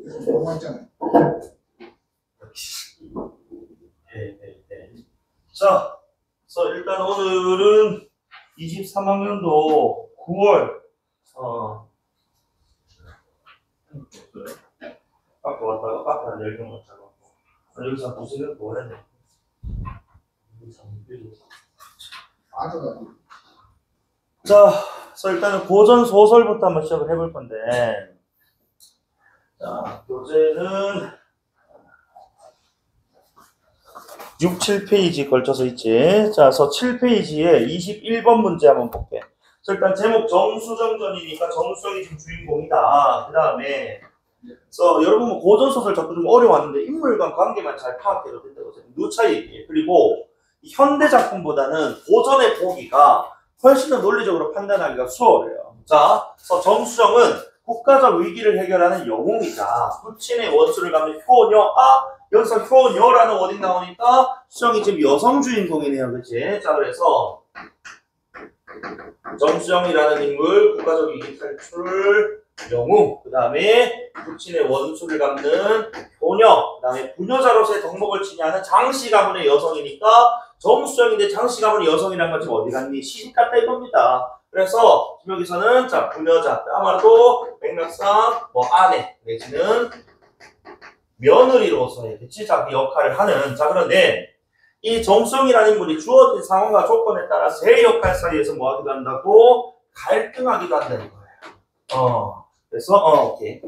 너무 했잖아요. 네. 자, 그래서 일단 오늘은 23학년도 9월 밖에 왔다가 밖에 한 10명 왔다가 여기서 무슨 뭐 했네. 자, 그래서 일단은 고전 소설부터 한번 시작을 해볼 건데, 자, 교재는 6, 7페이지 걸쳐서 있지. 자, 그래서 7페이지에 21번 문제 한번 볼게. 그래서 일단 제목 정수정전이니까 정수정이 지금 주인공이다. 그 다음에, 그래서 여러분 뭐 고전 소설 자꾸 좀 어려웠는데 인물 간 관계만 잘 파악해도 된다고 생각해요. 누차 얘기해. 그리고 현대 작품보다는 고전의 보기가 훨씬 더 논리적으로 판단하기가 수월해요. 자, 그래서 정수정은 국가적 위기를 해결하는 영웅이자 부친의 원수를 갚는 효녀. 여기서 효녀라는 워딩 나오니까 수정이 지금 여성 주인공이네요. 그치? 자, 그래서 정수정이라는 인물, 국가적 위기 탈출 영웅, 그 다음에 부친의 원수를 갚는 효녀, 그 다음에 부녀자로서의 덕목을 지니하는 장씨 가문의 여성이니까 정수정인데 장씨 가문의 여성이라는 건 지금 어디 갔니? 시집갔다 이겁니다. 그래서 여기서는 자 부녀자, 아마도 맥락상 뭐 아내 내지는 며느리로서의 그치? 자, 그 역할을 하는. 자, 그런데 이 정수정이라는 인물이 주어진 상황과 조건에 따라 세 역할 사이에서 뭐 하기도 한다고? 갈등하기도 한다는 거예요. 그래서 오케이.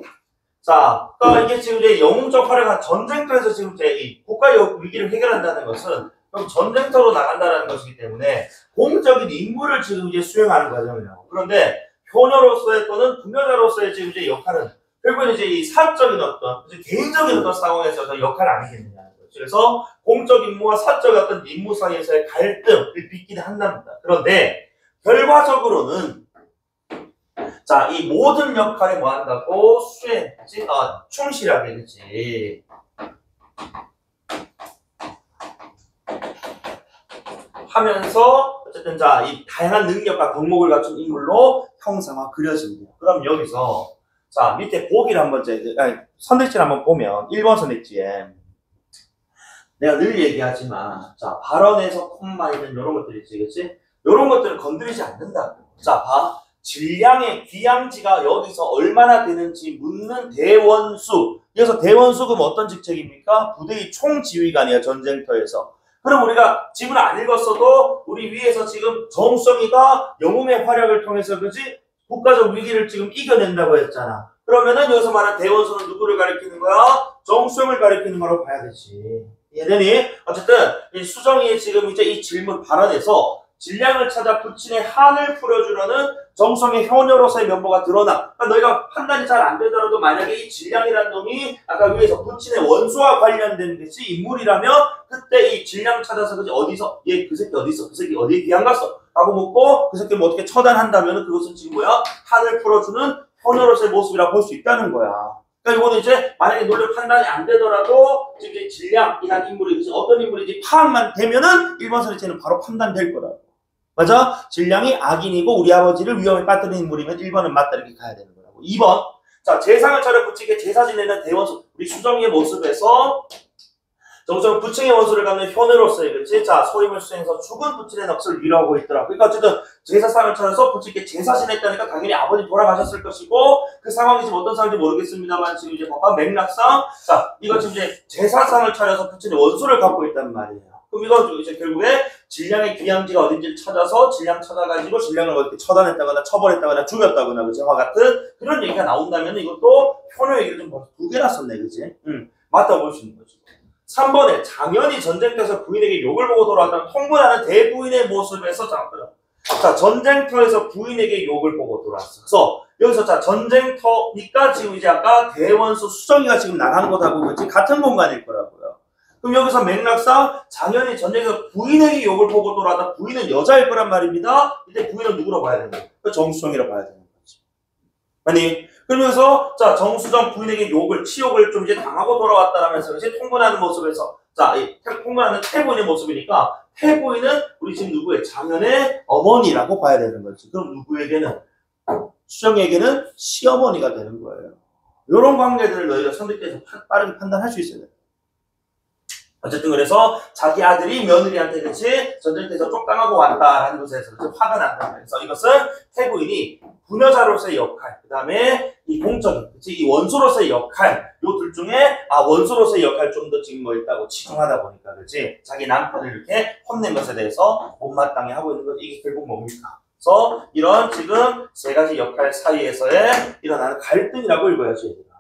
자, 그러니까 이게 지금 이제 영웅적 활약한 전쟁터에서 지금 이제 이 국가의 위기를 해결한다는 것은 그럼 전쟁터로 나간다는 것이기 때문에 공적인 임무를 지금 이제 수행하는 과정이라고. 그런데 효녀로서의 또는 부녀자로서의 지금 이제 역할은 결국은 이제 이 사적인 어떤 개인적인 어떤 상황에서 어떤 역할 아니겠느냐는 거죠. 그래서 공적 임무와 사적 어떤 임무 사이에서의 갈등을 빚기도 한답니다. 그런데 결과적으로는 자, 이 모든 역할에 뭐 한다고? 수행하지? 충실하게, 그치? 하면서, 어쨌든, 자, 이 다양한 능력과 덕목을 갖춘 인물로 형상화 그려집니다. 그럼 여기서, 자, 밑에 보기를 한번, 선택지를 한번 보면, 1번 선택지에, 내가 늘 얘기하지만, 자, 발언에서 콤마 있는 이런 것들이 있지, 그치? 이런 것들을 건드리지 않는다고. 자, 봐. 질량의 귀양지가 여기서 얼마나 되는지 묻는 대원수. 여기서 대원수 그럼 어떤 직책입니까? 부대의 총지휘관이에요. 전쟁터에서. 그럼 우리가 지문을 안 읽었어도 우리 위에서 지금 정수정이가 영웅의 활약을 통해서 그지 국가적 위기를 지금 이겨낸다고 했잖아. 그러면은 여기서 말하는 대원수는 누구를 가리키는 거야? 정수정을 가리키는 거라고 봐야 되지. 이해되니? 어쨌든 이 수정이 지금 이제 이 질문 발언에서 질량을 찾아 부친의 한을 풀어주려는 정성의 효녀로서의 면모가 드러나. 그러니까 너희가 판단이 잘 안 되더라도 만약에 이 질량이라는 놈이 아까 위에서 부친의 원수와 관련된 것이 인물이라면 그때 이 질량 찾아서 그지 어디서 얘 그 새끼 어디 있어? 그 새끼 어디에 귀양 갔어? 라고 묻고 그 새끼를 뭐 어떻게 처단한다면 그것은 지금 뭐야? 한을 풀어주는 효녀로서의 모습이라고 볼 수 있다는 거야. 그러니까 이거는 이제 만약에 논리 판단이 안 되더라도 지금 이제 질량이라는 인물이 어떤 인물인지 파악만 되면은 1번 선택지는 바로 판단될 거라고. 맞아? 질량이 악인이고 우리 아버지를 위험에 빠뜨리는 인물이면 1번은 맞다 이렇게 가야 되는 거라고. 2번. 자, 제상을 차려 부친에게 제사 지내는 대원수. 우리 수정이의 모습에서 정수정 부친의 원수를 갚는 효녀로서의 그치? 자, 소임을 수행해서 죽은 부친의 넋을 위로하고 있더라. 그러니까 어쨌든 제사상을 차려서 부친께 제사 지냈다니까 당연히 아버지 돌아가셨을 것이고 그 상황이 지금 어떤 상황인지 모르겠습니다만 지금 이제 봐봐 맥락상 자, 이거 지금 이제 제사상을 차려서 부친의 원수를 갚고 있단 말이에요. 그럼 이거 이제 결국에 질량의 귀양지가 어딘지를 찾아서 질량 찾아가지고 질량을 어떻게 처단했다거나 처벌했다거나 죽였다거나 그치? 와 같은 그런 얘기가 나온다면 이것도 효녀 얘기를 좀 두 개나 썼네 그치? 맞다 볼 수 있는 거지. 3번에 장현이 전쟁터에서 부인에게 욕을 보고 돌아왔다는 통분하는 대부인의 모습에서 자, 전쟁터에서 부인에게 욕을 보고 돌아왔어. 그래서 여기서 자, 전쟁터니까 지금 이제 아까 대원수 수정이가 지금 나간 것하고 그치? 같은 공간일 거라고요. 그럼 여기서 맥락상 장현이 전쟁에서 부인에게 욕을 보고 돌아왔다. 부인은 여자일 거란 말입니다. 이때 부인은 누구로 봐야 되는 거야? 정수정이라고 봐야 되는 거지. 아니, 그러면서 자, 정수정 부인에게 치욕을 좀 이제 당하고 돌아왔다라면서 이제 통분하는 모습에서 자, 이 통분하는 태부인의 모습이니까 태부인은 우리 지금 누구의 장현의 어머니라고 봐야 되는 거지. 그럼 누구에게는 수정에게는 시어머니가 되는 거예요. 이런 관계들을 너희가 선택해서 빠르게 판단할 수 있어야 돼. 어쨌든 그래서 자기 아들이 며느리한테 그치 전쟁터에서 쫓겨나고 왔다라는 것에 대해서 화가 난다. 그래서 이것은 태부인이 부녀자로서의 역할, 그 다음에 이 공적인, 그치 이 원수로서의 역할, 요 둘 중에 원수로서의 역할 좀 더 지금 뭐 있다고 치중하다 보니까 그치 자기 남편을 이렇게 혼낸 것에 대해서 못마땅해 하고 있는 것 이게 결국 뭡니까? 그래서 이런 지금 세 가지 역할 사이에서의 일어나는 갈등이라고 읽어야지 얘들아.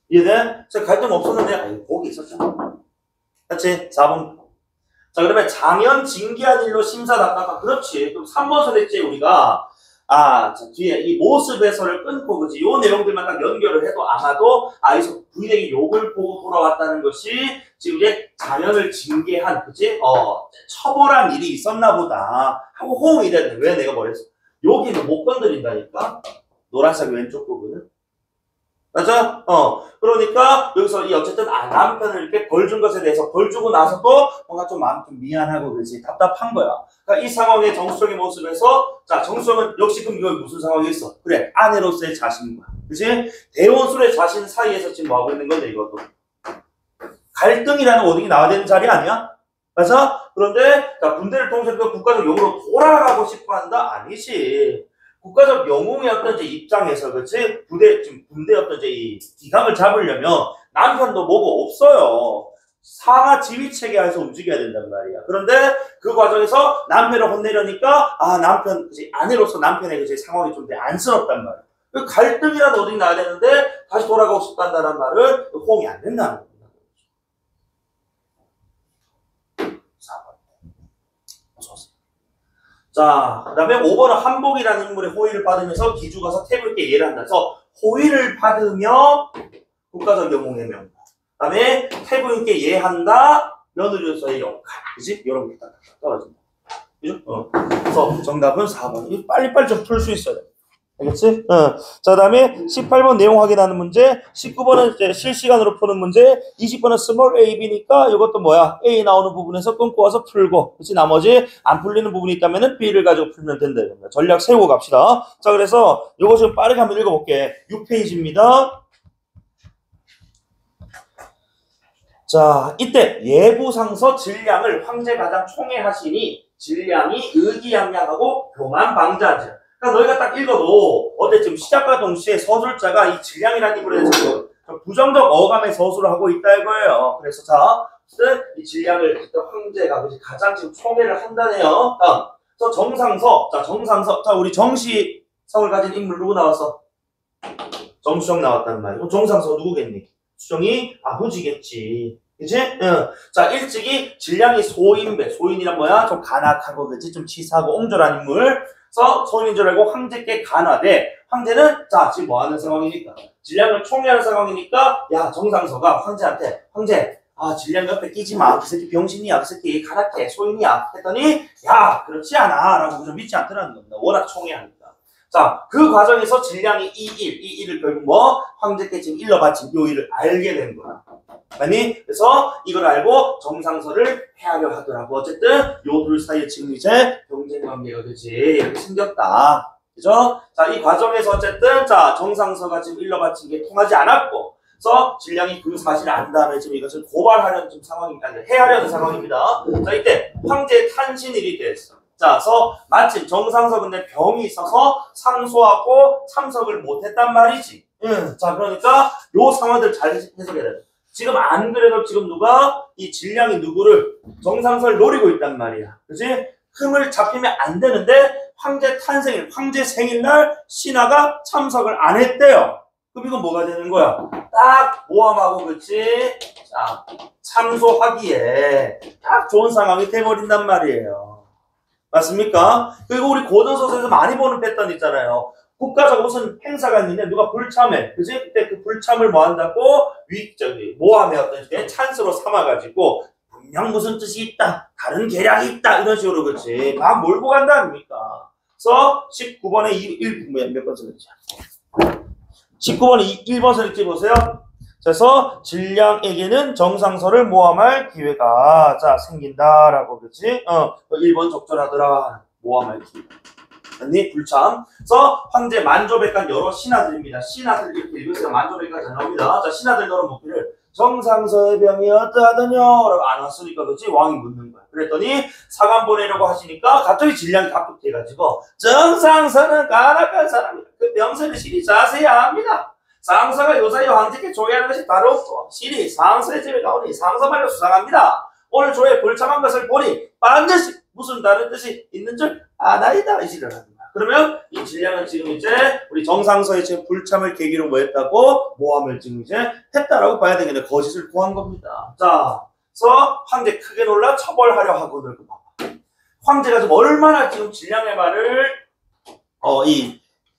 이해돼? 갈등 없었는데 아니 복이 있었잖아. 그렇지? 4번. 자, 그러면 장현 징계한 일로 심사답답하. 그렇지. 그럼 3번 선택지에 우리가, 자, 뒤에 이 모습 해설을 끊고, 그지? 요 내용들만 딱 연결을 해도 아마도, 여기서 부인에게 욕을 보고 돌아왔다는 것이 지금 이제 장현을 징계한, 그지? 처벌한 일이 있었나 보다. 하고 호응이 되는데, 왜 내가 뭐랬어? 여기는 못 건드린다니까? 노란색 왼쪽 부분은? 맞아? 그러니까 여기서 이 어쨌든 남편을 이렇게 벌 준 것에 대해서 벌 주고 나서도 뭔가 좀 마음 좀 미안하고 그렇지 답답한 거야. 그러니까 이 상황의 정수정의 모습에서 자 정수정은 역시 그럼 이거 무슨 상황이었어? 그래 아내로서의 자신과 그렇지 대원술의 자신 사이에서 지금 뭐 하고 있는 건데 이것도 갈등이라는 워딩이 나와야 되는 자리 아니야? 맞아? 그런데 자 군대를 통해서 국가적 영웅으로 돌아가고 싶어 한다? 아니지. 국가적 영웅이었던 제 입장에서 그치 지금 군대였던 제 이 기강을 잡으려면 남편도 뭐고 없어요. 상하 지휘 체계에서 움직여야 된단 말이야. 그런데 그 과정에서 남편을 혼내려니까 남편 그치 아내로서 남편의 그치 상황이 좀 안쓰럽단 말이야. 그 갈등이라도 어디 나야 되는데 다시 돌아가고 싶다는 말은 호응이 안 된다는 거야. 4번. 자, 그 다음에 5번은 한복이라는 인물의 호의를 받으면서 기주가서 태부인께 예를 한다. 그래서 호의를 받으며 국가적 영웅의 명령. 그 다음에 태부인께 예한다. 며느리로서의 역할. 그지? 이런 게 딱 떨어진다. 그죠? 그래서 정답은 4번. 빨리빨리 좀 풀 수 있어야 돼. 알겠지? 자, 다음에 18번 내용 확인하는 문제, 19번은 이제 실시간으로 푸는 문제, 20번은 small a, b니까 이것도 뭐야? A 나오는 부분에서 끊고 와서 풀고, 그치? 나머지 안 풀리는 부분이 있다면은 B를 가지고 풀면 된다. 전략 세우고 갑시다. 자, 그래서 이거 좀 빠르게 한번 읽어볼게. 6페이지입니다. 자, 이때 예부상서 질량을 황제가장 총애하시니 질량이 의기양양하고 교만방자하지. 그러니까 너희가 딱 읽어도 어때 지금 시작과 동시에 서술자가 이 질량이라는 인물에 대해서 부정적 어감의 서술을 하고 있다 이거예요. 그래서 자, 이 질량을 황제가 가장 지금 총애를 한다네요. 다음, 정상서. 자, 정상서. 자, 우리 정시성을 가진 인물 누구 나왔어? 정수정 나왔단 말이야. 정상서 누구겠니? 수정이 아버지겠지. 그치? 자, 일찍이 질량이 소인배. 소인이란 뭐야? 좀 간악하고, 그치? 좀 치사하고 옹졸한 인물. 그래서 소인인 줄 알고 황제께 간하되, 황제는, 자, 지금 뭐 하는 상황이니까? 질량을 총애하는 상황이니까, 야, 정상서가 황제한테, 황제, 질량 옆에 끼지 마. 그 새끼 병신이야. 그 새끼 간악해. 소인이야. 했더니, 야, 그렇지 않아. 라고 좀 믿지 않더라는 겁니다. 워낙 총애하니까. 자, 그 과정에서 질량이 이 일을 결국 뭐? 황제께 지금 일러 바친 요 일을 알게 된 거야. 아니, 그래서 이걸 알고 정상서를 해하려 하더라고. 어쨌든, 요 둘 사이에 지금 이제 경쟁 관계가 되지. 이렇게 생겼다. 그죠? 자, 이 과정에서 어쨌든, 자, 정상서가 지금 일러 바친 게 통하지 않았고, 그래서 질량이 그 사실을 안 다음에 지금 이것을 고발하려는 좀 상황입니다. 해하려는 상황입니다. 자, 이때 황제의 탄신일이 됐어. 자, 그래서 마침 정상서 근데 병이 있어서 상소하고 참석을 못했단 말이지. 자, 그러니까 요 상황들 잘 해석해야 돼. 지금 안 그래도 지금 누가 이 질량이 누구를 정상서를 노리고 있단 말이야. 그치? 흠을 잡히면 안 되는데 황제 탄생일, 황제 생일날 신하가 참석을 안 했대요. 그럼 이건 뭐가 되는 거야? 딱 모함하고 그치? 자, 참소하기에 딱 좋은 상황이 돼버린단 말이에요. 맞습니까? 그리고 우리 고전소설에서 많이 보는 패턴 있잖아요. 국가적 무슨 행사가 있는데 누가 불참해. 그치? 그때 그 불참을 뭐 한다고? 모함의 어떤 찬스로 삼아가지고 분명 무슨 뜻이 있다. 다른 계략이 있다. 이런 식으로 그치? 막 몰고 간다 아닙니까? 그래서 19번에 몇 번 써있지? 19번에 1번 써있지 보세요. 그래서 질량에게는 정상서를 모함할 기회가 자 생긴다라고 그렇지? 1번 적절하더라. 모함할 기회. 아니 불참. 그래서 황제 만조백관 여러 신하들입니다. 신하들 이렇게 읽으세요. 만조백관 잘 나옵니다. 자 신하들 너는 묻기를 정상서의 병이 어떠하더뇨? 라고 안 왔으니까 그렇지 왕이 묻는 거야. 그랬더니 사관 보내려고 하시니까 갑자기 진량이 갑툭해가지고 정상서는 간악한 사람이다. 그 병세를 실이 자세히 압니다. 상서가 요사이 황제께 조회하는 것이 다로 없고 실이 상서의 집에 가오니 상서 말로 수상합니다. 오늘 조회 불참한 것을 보니 반드시 무슨 다른 뜻이 있는 줄 아나이다 이시를 합니다. 그러면 이 진량은 지금 이제 우리 정상서의 지금 불참을 계기로 뭐 했다고? 모함을 지금 이제 했다라고 봐야 되겠네. 거짓을 고한 겁니다. 자, 그래서 황제 크게 놀라 처벌하려 하거든. 황제가 지금 얼마나 지금 진량의 말을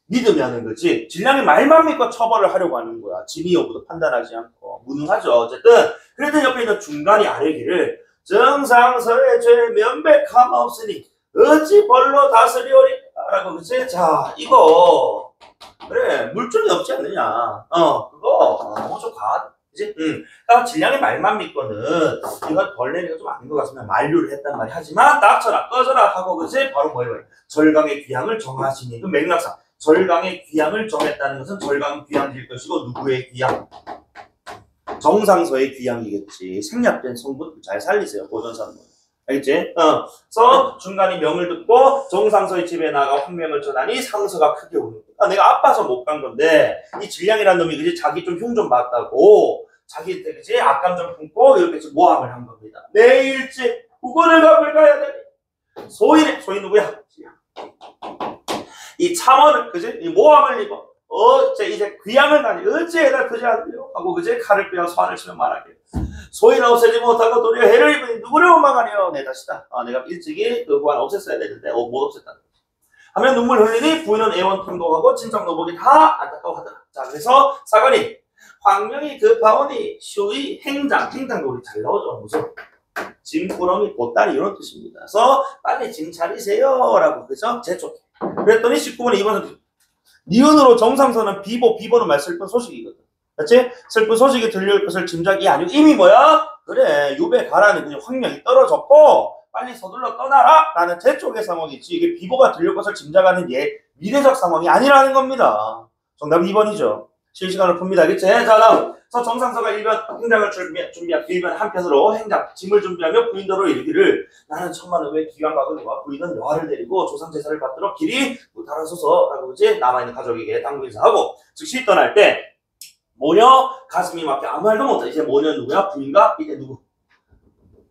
믿으면은 거지. 진량의 말만 믿고 처벌을 하려고 하는 거야. 진위 여부도 판단하지 않고 무능하죠. 어쨌든 그랬더니 옆에 있는 중간이 아래기를 정상서의 죄 면백함 없으니 어찌 벌로 다스리오리 라고 그치? 자 이거 그래 물증이 없지 않느냐. 그거 너무 좀 과하다. 그치? 그러니까 진량의 말만 믿고는 이건 벌레가 좀 아닌 것 같으면 만류를 했단 말이 하지만 닥쳐라 꺼져라 하고 그치? 바로 뭐예요? 절강의 귀향을 정하시니 그 맥락상 절강의 귀향을 정했다는 것은 절강 귀향일 것이고 누구의 귀향? 정상서의 귀향이겠지. 생략된 성분 잘 살리세요. 고전산문. 알겠지? 그래서 중간이 명을 듣고 정상서의 집에 나가 황명을 전하니 상서가 크게 우는 거야. 내가 아파서 못 간 건데 이 진량이라는 놈이 그지 자기 좀 흉 좀 봤다고 자기 때 그지 악감 좀 품고 이렇게 모함을 한 겁니다. 내일째 국원을 갚을 가야 되니 소인 누구야? 이 참언을 그지 이 모함을 입어 어째 이제 귀향을 가니 어째에다 그지 않대요 하고 그지 칼을 빼어 소환을 치며 말하길 소인 없애지 못하고 도리어 해를 입으니 누구를 원망하니요. 내 탓이다. 내가 일찍이 그 후안 없앴어야 되는데 못 없앴다. 하면 눈물 흘리니 부인은 애원 통곡하고 친정 노복이 다 안타까워하더라. 자 그래서 사관이 황명이 급하오니 휴의 행장도 우리 잘 나오죠. 무슨 짐꾸러미 보따리 이런 뜻입니다. 그래서 빨리 짐 차리세요 라고 그죠? 제쪽 그랬더니 19번에 2번은 니은으로 정상서는 비보는 말 슬픈 소식이거든. 그렇지? 슬픈 소식이 들려올 것을 짐작이 아니고 이미 뭐야? 그래 유배 가라는 그냥 황명이 떨어졌고 빨리 서둘러 떠나라 라는 제 쪽의 상황이지 이게 비보가 들려올 것을 짐작하는 미래적 상황이 아니라는 겁니다. 정답 2번이죠. 실시간으로 풉니다. 알겠지? 자 다음 그래서 정상서가 1번 행장을 준비한 1번 한편으로 행장 짐을 준비하며 부인도로 이르기를 나는 천만은 왜 귀한 가거니와 부인은 여하를 데리고 조상 제사를 받도록 길이 달아서서라고 그지 남아있는 가족에게 당부 인사하고 즉시 떠날 때 모녀 가슴이 막혀 아무 말도 못해. 이제 모녀 누구야? 부인과 이제 누구?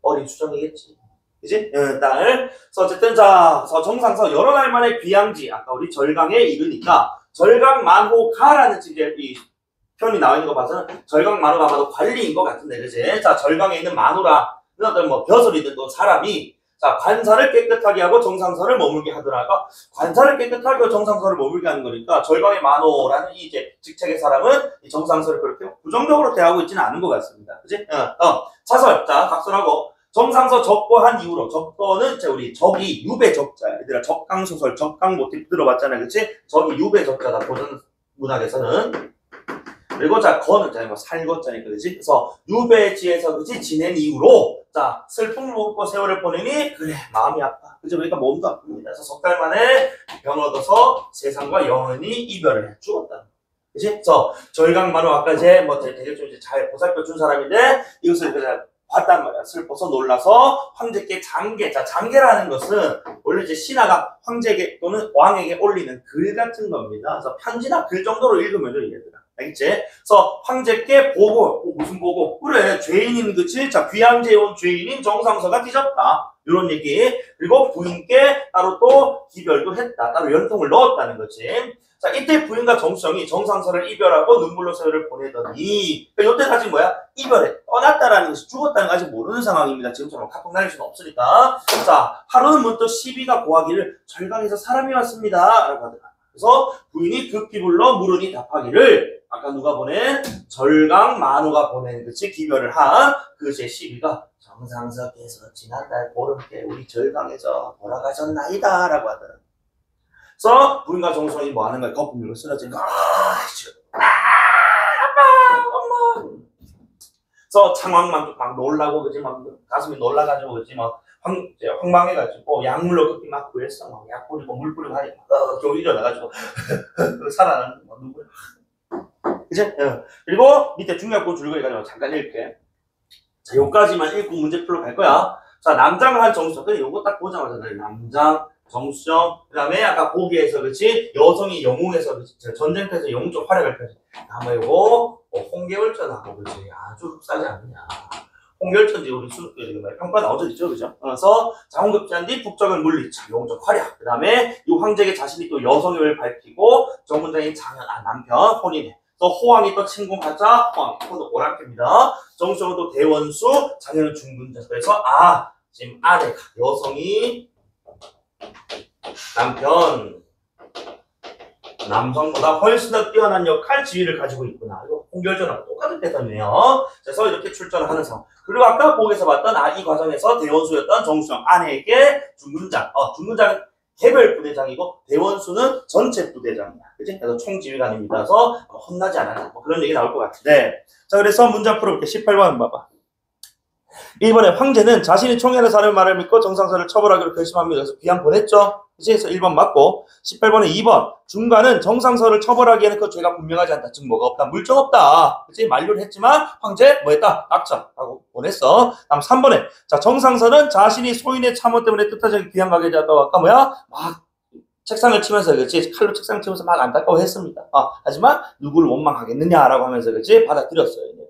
어린 추정이겠지. 그지? 딸. 그래서 어쨌든 자 정상서 여러 날 만에 귀향지 아까 우리 절강에 이르니까 절강 만호가라는 이제 이 표현이 나와 있는 거 봐서는 절강 만호가 아마도 관리인 것 같은데 그지? 자 절강에 있는 만호라 어떤 뭐 벼슬이든 또 사람이 자 관사를 깨끗하게 하고 정상서를 머물게 하더라가 관사를 깨끗하게 하고 정상서를 머물게 하는 거니까 절강의 만호라는 이 이제 직책의 사람은 이 정상서를 그렇게 부정적으로 대하고 있지는 않은 것 같습니다. 그지? 차설 자 각설하고 정상서 적고한 이후로 적고는 이제 우리 적이 유배 적자 얘들아 적강 소설 적강 모티프 들어봤잖아요. 그치? 적이 유배 적자다 고전 문학에서는 그리고 자 거는 자 뭐 살거자니까 그지? 그래서 유배지에서 그지 지낸 이후로 자 슬픔을 먹고 세월을 보내니 그래 마음이 아파 그죠? 그러니까 몸도 아픕니다. 그래서 석 달 만에 병을 얻어서 세상과 영원히 이별을 해 죽었다. 그지? 그래서 절강만호 아까 이제 뭐 되게 좀 이제 잘 보살펴 준 사람인데 이것을 그냥 봤단 말이야. 슬퍼서 놀라서 황제께 장계. 자, 장계라는 것은 원래 이제 신하가 황제에게 또는 왕에게 올리는 글 같은 겁니다. 그래서 편지나 글 정도로 읽으면 돼, 얘들아. 알겠지? 그래서 황제께 보고, 무슨 보고? 그래, 죄인인 그치? 자, 귀향제에 온 죄인인 정상서가 뒤졌다. 이런 얘기. 그리고 부인께 따로 또 기별도 했다. 따로 연통을 넣었다는 거지. 자, 이때 부인과 정수정이 정상서를 이별하고 눈물로 세월을 보내더니 그러니까 이때까지 뭐야? 이별해. 떠났다라는 것이 죽었다는 거 아직 모르는 상황입니다. 지금처럼 카톡 날릴 수는 없으니까. 자, 하루는 문득 시비가 고하기를 절강에서 사람이 왔습니다. 라고 하더라. 그래서 부인이 급히 불러 물으니 답하기를 아까 누가 보낸? 절강 만호가 보낸 그치? 기별을 한 그 제 시비가 정상서께서 지난달 보름께 우리 절강에서 돌아가셨나이다. 라고 하더라. 그래서 부인과 정수정이 뭐 하는 거야? 거품 밀고 쓰러지는 거야. 엄마. 그래서 창왕만 막 놀라고 그지 막 가슴이 놀라가지고 그지 막 황망해가지고 약물로 급히 막 구했어. 막 약 뿌리고 물 뿌리고 하니까 겨우 일어나가지고 살아나는 거 누구야? 그치? 그리고 밑에 중요한 줄거리가 잠깐 읽게. 자, 요까지만 읽고 문제 풀러 갈 거야. 자, 남장을 한 정수점. 그래, 요거 딱 보자마자 남장, 정수점. 그 다음에 아까 보기에서, 그치? 여성이 영웅에서, 그치? 전쟁터에서 영웅적 활약을 펼치. 아마 요거, 홍계월전하고, 그치? 아주 흡사하지 않느냐. 홍계월전지 우리 평가 나오죠, 그죠? 그래서 자원급제한 뒤 북적을 물리쳐. 영웅적 활약. 그 다음에 이 황제에게 자신이 또 여성임을 밝히고, 정문장인 장현, 남편, 혼인해. 또 호황이 또 침공하자 호황, 이건 오랑캐입니다. 정수정은 또 대원수, 장현은 중군자. 그래서 지금 아내가 여성이 남성보다 훨씬 더 뛰어난 역할 지위를 가지고 있구나. 이거 홍결전하고 똑같은 패턴이에요. 그래서 이렇게 출전을 하는 상황. 그리고 아까 보기에서 봤던 이 과정에서 대원수였던 정수정 아내에게 중군장, 중군장은 개별 부대장이고 대원수는 전체 부대장이야. 그치? 그래서 총지휘관입니다. 그래서 혼나지 않았다. 뭐 그런 얘기 나올 것 같은데. 자, 그래서 문장 풀어볼게. 18번 봐봐. 1번에 황제는 자신이 총애하는 사람의 말을 믿고 정상서를 처벌하기로 결심합니다. 그래서 귀양 보냈죠. 그치? 그래서 1번 맞고. 18번에 2번. 중간은 정상서를 처벌하기에는 그 죄가 분명하지 않다. 즉 뭐가 없다. 물증 없다. 그치? 만류를 했지만 황제 뭐 했다? 낙찰하고 보냈어. 다음 3번에 자, 정상서는 자신이 소인의 참호 때문에 뜻하지 않게 귀양 가게 되었다고 아까 막 책상을 치면서 그치? 칼로 책상을 치면서 막 안타까워했습니다. 하지만 누구를 원망하겠느냐라고 하면서 그치? 받아들였어요.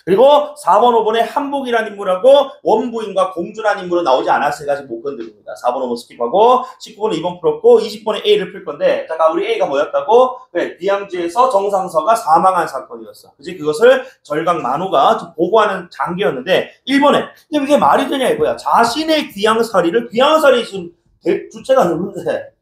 그리고 4번, 5번에 한복이라는 인물하고 원부인과 공주라는 인물은 나오지 않았으니까 아직 못 건드립니다. 4번, 5번 스킵하고 19번에 2번 풀었고 20번에 A를 풀 건데 잠깐 우리 A가 뭐였다고? 그래, 비양지에서 정상서가 사망한 사건이었어. 그치? 그것을 절강 만호가 보고하는 장기였는데 1번에 이게 말이 되냐 이거야. 자신의 귀양살이 지금 주체가 누군데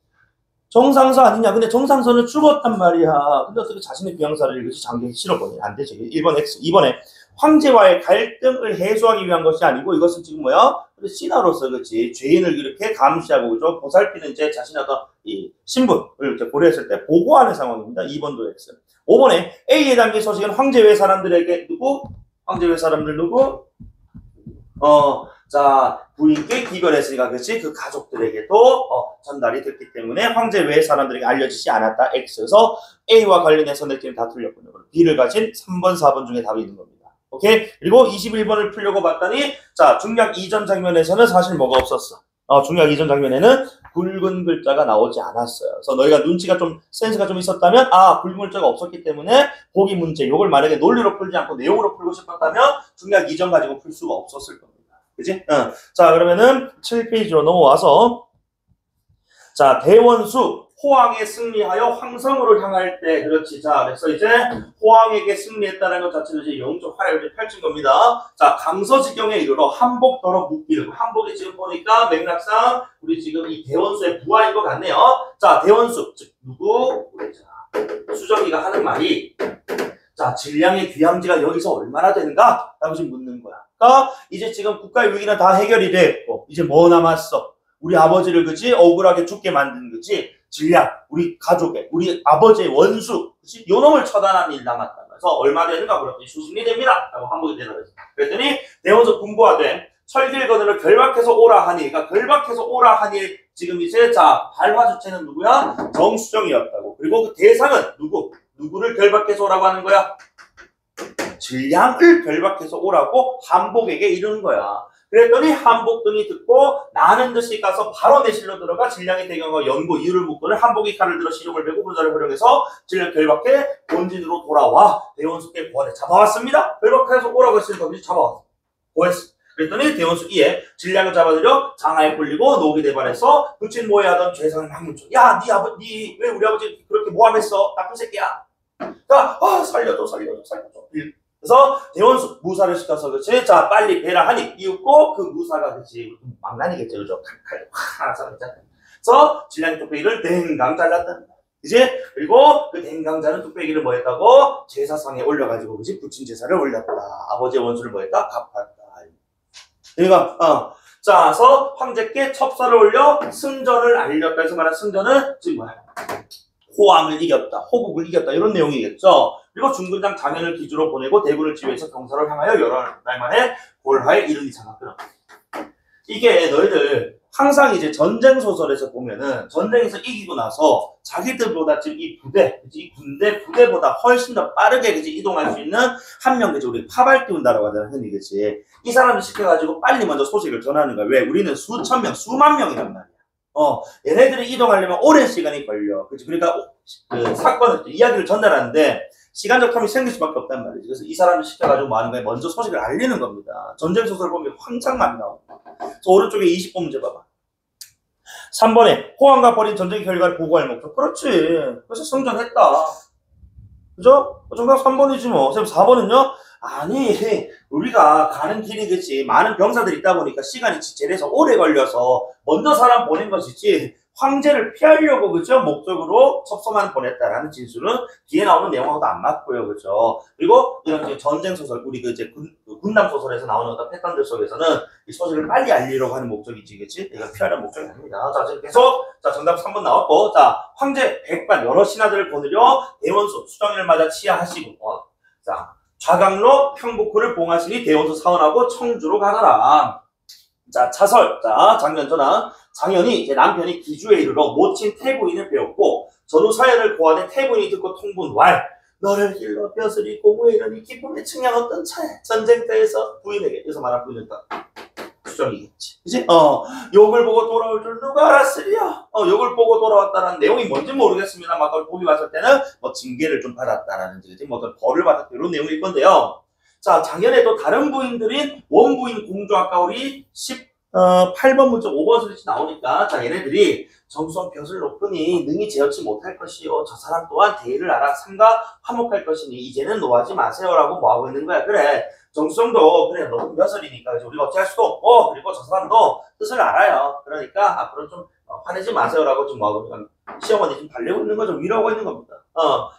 정상서 아니냐? 근데 정상서는 죽었단 말이야. 근데 어떻게 자신의 귀양살을 그치 장기에 실어보니? 안 되지. 1번 X. 2번에 황제와의 갈등을 해소하기 위한 것이 아니고 이것은 지금 신하로서 그치 죄인을 이렇게 감시하고 그죠? 보살피는 이제 자신의 어떤 이 신분을 이렇게 고려했을 때 보고하는 상황입니다. 2번도 X. 5번에 A에 담긴 소식은 황제 외 사람들에게 황제 외 사람들 자, 부인께 기별했으니까, 그렇지? 그 가족들에게도, 전달이 됐기 때문에 황제 외의 사람들에게 알려지지 않았다. X에서 A와 관련해서 선택지는 다 틀렸군요. B를 가진 3번, 4번 중에 답이 있는 겁니다. 오케이? 그리고 21번을 풀려고 봤더니, 자, 중략 이전 장면에서는 사실 뭐가 없었어. 중략 이전 장면에는 굵은 글자가 나오지 않았어요. 그래서 너희가 눈치가 센스가 좀 있었다면, 굵은 글자가 없었기 때문에, 보기 문제, 요걸 만약에 논리로 풀지 않고 내용으로 풀고 싶었다면, 중략 이전 가지고 풀 수가 없었을 겁니다. 그치? 자, 그러면은 7페이지로 넘어와서 자, 대원수 호황에 승리하여 황성으로 향할 때 그렇지. 자, 그래서 이제 호황에게 승리했다는 것 자체는 이제 영적 활약을 펼친 겁니다. 자, 강서지경에 이르러 한복더러 묵기를. 한복이 지금 보니까 맥락상 우리 지금 이 대원수의 부하인 것 같네요. 자, 대원수 즉 누구? 수정이가 하는 말이 자, 진량의 귀향지가 여기서 얼마나 되는가? 라고 지금 묻는 거야. 그러니까 이제 지금 국가의 위기는 다 해결이 됐고 이제 뭐 남았어? 우리 아버지를 그치? 억울하게 죽게 만든 그치? 진량, 우리 가족의, 우리 아버지의 원수, 그치? 요 놈을 처단한 일 남았다. 그래서 얼마 되는가? 그랬더니 수십리 됩니다. 라고 한복이 대답했어. 그랬더니 대원수 군부하되 철길건으를 결박해서 오라 하니, 그러니까 결박해서 오라 하니 지금 이제 자, 발화 주체는 누구야? 정수정이었다고. 그리고 그 대상은 누구를 결박해서 오라고 하는 거야? 진량을 결박해서 오라고 한복에게 이르는 거야. 그랬더니 한복 등이 듣고 나는 듯이 가서 바로 내실로 들어가 진량의 대경과 연고 이유를 묻고는 한복이 칼을 들어 시lum을 베고 분자를 활용해서 진량 결박해 본진으로 돌아와 대원수께 고하되 잡아왔습니다. 결박해서 오라고 했으니까 우리 잡아왔어. 고했어. 그랬더니 대원수 이에 진량을 잡아들여 장하에 굴리고 노기 대발해서 부친 모해하던 죄상을 막문쳐. 야, 니 왜 우리 아버지 그렇게 모함했어? 나쁜 새끼야. 그러니까 살려줘. 그래서 대원수 무사를 시켜서 그치? 자, 빨리 배라 하니 이윽고 그 무사가 그치? 망난이겠죠, 그죠? 칼 하나 잘랐잖아. 그래서 진량의 뚝배기를 댕강 잘랐다. 이제 그리고 그 댕강자는 뚝배기를 뭐 했다고? 제사상에 올려가지고 그치? 부친 제사를 올렸다. 아버지의 원수를 뭐 했다? 갚았다. 그러니까 자, 그래서 황제께 첩사를 올려 승전을 알렸다. 해서 말한 승전은 지금 뭐야? 호황을 이겼다, 호국을 이겼다 이런 내용이겠죠. 그리고 중군장 장현을 기주로 보내고 대군을 지휘해서 경사로 향하여 여러 날 만에 골화에 이르니 장악들어. 이게 너희들 항상 이제 전쟁 소설에서 보면은 전쟁에서 이기고 나서 자기들보다 지금 이 부대, 이 부대보다 훨씬 더 빠르게 그치 이동할 수 있는 한 명, 그치 우리 파발 띄운다라고 하잖아, 흔히 그치. 이 사람을 시켜가지고 빨리 먼저 소식을 전하는 거야. 왜? 우리는 수천 명, 수만 명이란 말이야. 얘네들이 이동하려면 오랜 시간이 걸려. 그치? 그러니까 그 사건을, 이야기를 전달하는데 시간적 텀이 생길 수밖에 없단 말이지. 그래서 이 사람을 시켜가지고 뭐 하는 거야? 먼저 소식을 알리는 겁니다. 전쟁 소설 보면 황창 많이 나옵니다. 그래서 오른쪽에 20번 문제 봐봐. 3번에 호황과 벌인 전쟁 결과를 보고할 목적. 그렇지. 그래서 승전했다. 그죠? 정답 3번이지 뭐. 선생님 4번은요? 아니, 우리가 가는 길이 그치. 많은 병사들이 있다 보니까 시간이 지체돼서 오래 걸려서 먼저 사람 보낸 것이지. 황제를 피하려고 그죠? 목적으로 첩서만 보냈다라는 진술은 뒤에 나오는 내용하고도 안 맞고요. 그죠? 그리고 이런 전쟁 소설, 우리 그 이제 군남 소설에서 나오는 어떤 패턴들 속에서는 이 소식을 빨리 알리려고 하는 목적이지, 그치? 이거 피하려는 목적이 아닙니다. 자, 지금 계속, 자, 정답 3번 나왔고, 자, 황제 백반 여러 신하들을 거느려 대원수 수정일을 맞아 치하하시고, 자, 좌강로 평복호를 봉하시니 대원수 사원하고 청주로 가더라. 자, 차설, 자, 장면 전화. 장현이 이제 남편이 기주에 이르러 모친 태부인을 배웠고 전후 사연을 고하되 태부인이 듣고 통분왈 너를 길러 벼슬이 고무에 이르니 기쁨의 측량 어떤 차에 전쟁터에서 부인에게 여기서 말한 부인은 수정이겠지. 그치? 욕을 보고 돌아올 줄 누가 알았으리요. 욕을 보고 돌아왔다는 내용이 뭔지 모르겠습니다. 막 보기 봤을 때는 뭐 징계를 좀 받았다라는 그치? 뭐 어떤 벌을 받았다 이런 내용일 건데요. 자, 작년에 또 다른 부인들인 원부인 공주 아까 우리 8번 문제 5번 소리치 나오니까 자 얘네들이 정수성 벼슬 높으니 능히 제어치 못할 것이요 저 사람 또한 대의를 알아 삼가 화목할 것이니 이제는 노하지 마세요라고 뭐하고 있는 거야. 그래 정수성도 그래 높은 벼슬이니까 우리가 어찌할 수도 없고 그리고 저 사람도 뜻을 알아요. 그러니까 앞으로 좀 화내지 마세요라고 좀 뭐하고 시어머니 좀 달래고 있는 거 좀 위로하고 있는 겁니다.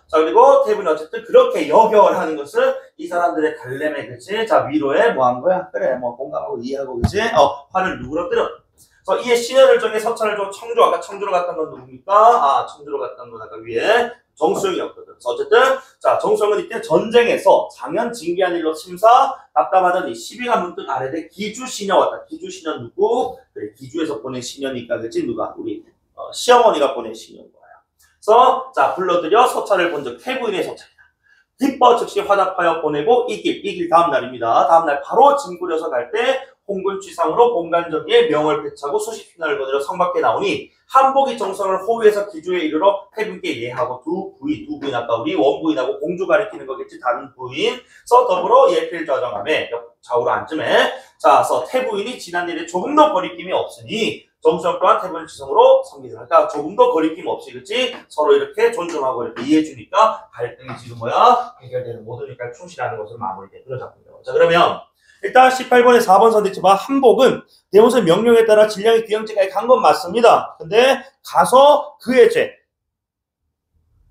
자 그리고 태분이 어쨌든 그렇게 여겨하는 것은 이 사람들의 달램에 그치? 자 위로에 뭐 한 거야? 그래 뭐 공감하고 이해하고 그치? 화를 누그러뜨려. 그래서 이에 신현을 정해 서찰을 줘 청주 아까 청주로 갔던 건 누굽니까? 청주로 갔던 건 아까 위에 정수영이었거든. 그래서 어쨌든 자 정수영은 이때 전쟁에서 장현 징계한 일로 심사 답답하더니 시비가 문득 아래대 기주 신녀 왔다. 기주 신녀 누구? 그래 기주에서 보낸 신녀니까 그치? 누가? 우리 시어머니가 보낸 신녀인 거야. 그래서 자 불러들여 서찰을 본 적 태부인의 서찰이다. 기뻐 즉시 화답하여 보내고 이길 다음 날입니다. 다음 날 바로 짐 꾸려서 갈 때 홍군 취상으로 본관적에 명을 배차고 수십 신하를 거느려 성 밖에 나오니 한복이 정성을 호위해서 기주에 이르러 태분께 예하고 두 부인 아까 우리 원부인하고 공주 가리키는 거겠지 다른 부인 서 더불어 예필 좌정함에 좌우로 앉음에 자서 태부인이 지난 일에 조금 더 거리낌이 없으니 정수영 또한 태부인 지성으로 섬기들 할까 조금 더 거리낌 없이 그치 서로 이렇게 존중하고 이렇게 이해해주니까 갈등이 지금 뭐야 해결되는 모든 일까지 충실하는 것으로 마무리돼. 자 그러면 일단 18번에 4번 선택지 봐. 한복은 대원수의 명령에 따라 진량의 귀영제까지 간 건 맞습니다. 근데 가서 그의 죄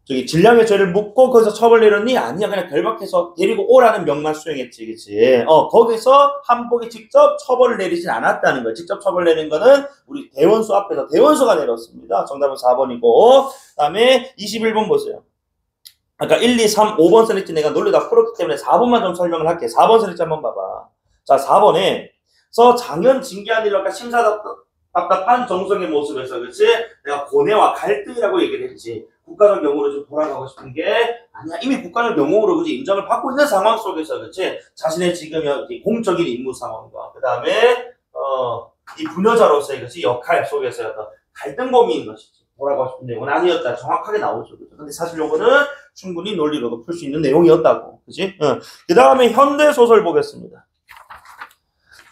저기 진량의 죄를 묻고 거기서 처벌 내렸니? 아니야 그냥 결박해서 데리고 오라는 명만 수행했지 그치? 거기서 한복이 직접 처벌을 내리진 않았다는 거야. 직접 처벌 내린 거는 우리 대원수 앞에서 대원수가 내렸습니다. 정답은 4번이고 그 다음에 21번 보세요. 아까 1, 2, 3, 5번 선택지 내가 논리 다 풀었기 때문에 4번만 좀 설명을 할게. 4번 선택지 한번 봐봐. 자 4번에 서 장현 징계한 일로 아까 심사 답답한 정성의 모습에서 그치? 내가 고뇌와 갈등이라고 얘기를 했지. 국가적 영웅으로 좀 돌아가고 싶은 게 아니야. 이미 국가적 영웅으로 그치? 인정을 받고 있는 상황 속에서 그치? 자신의 지금 공적인 임무 상황과 그 다음에 이 부녀자로서의 그치? 역할 속에서 어떤 갈등 고민인 것이지. 돌아가고 싶은 내용은 아니었다. 정확하게 나오죠. 근데 사실 요거는 충분히 논리로도 풀 수 있는 내용이었다고. 그치? 그 다음에 현대소설 보겠습니다.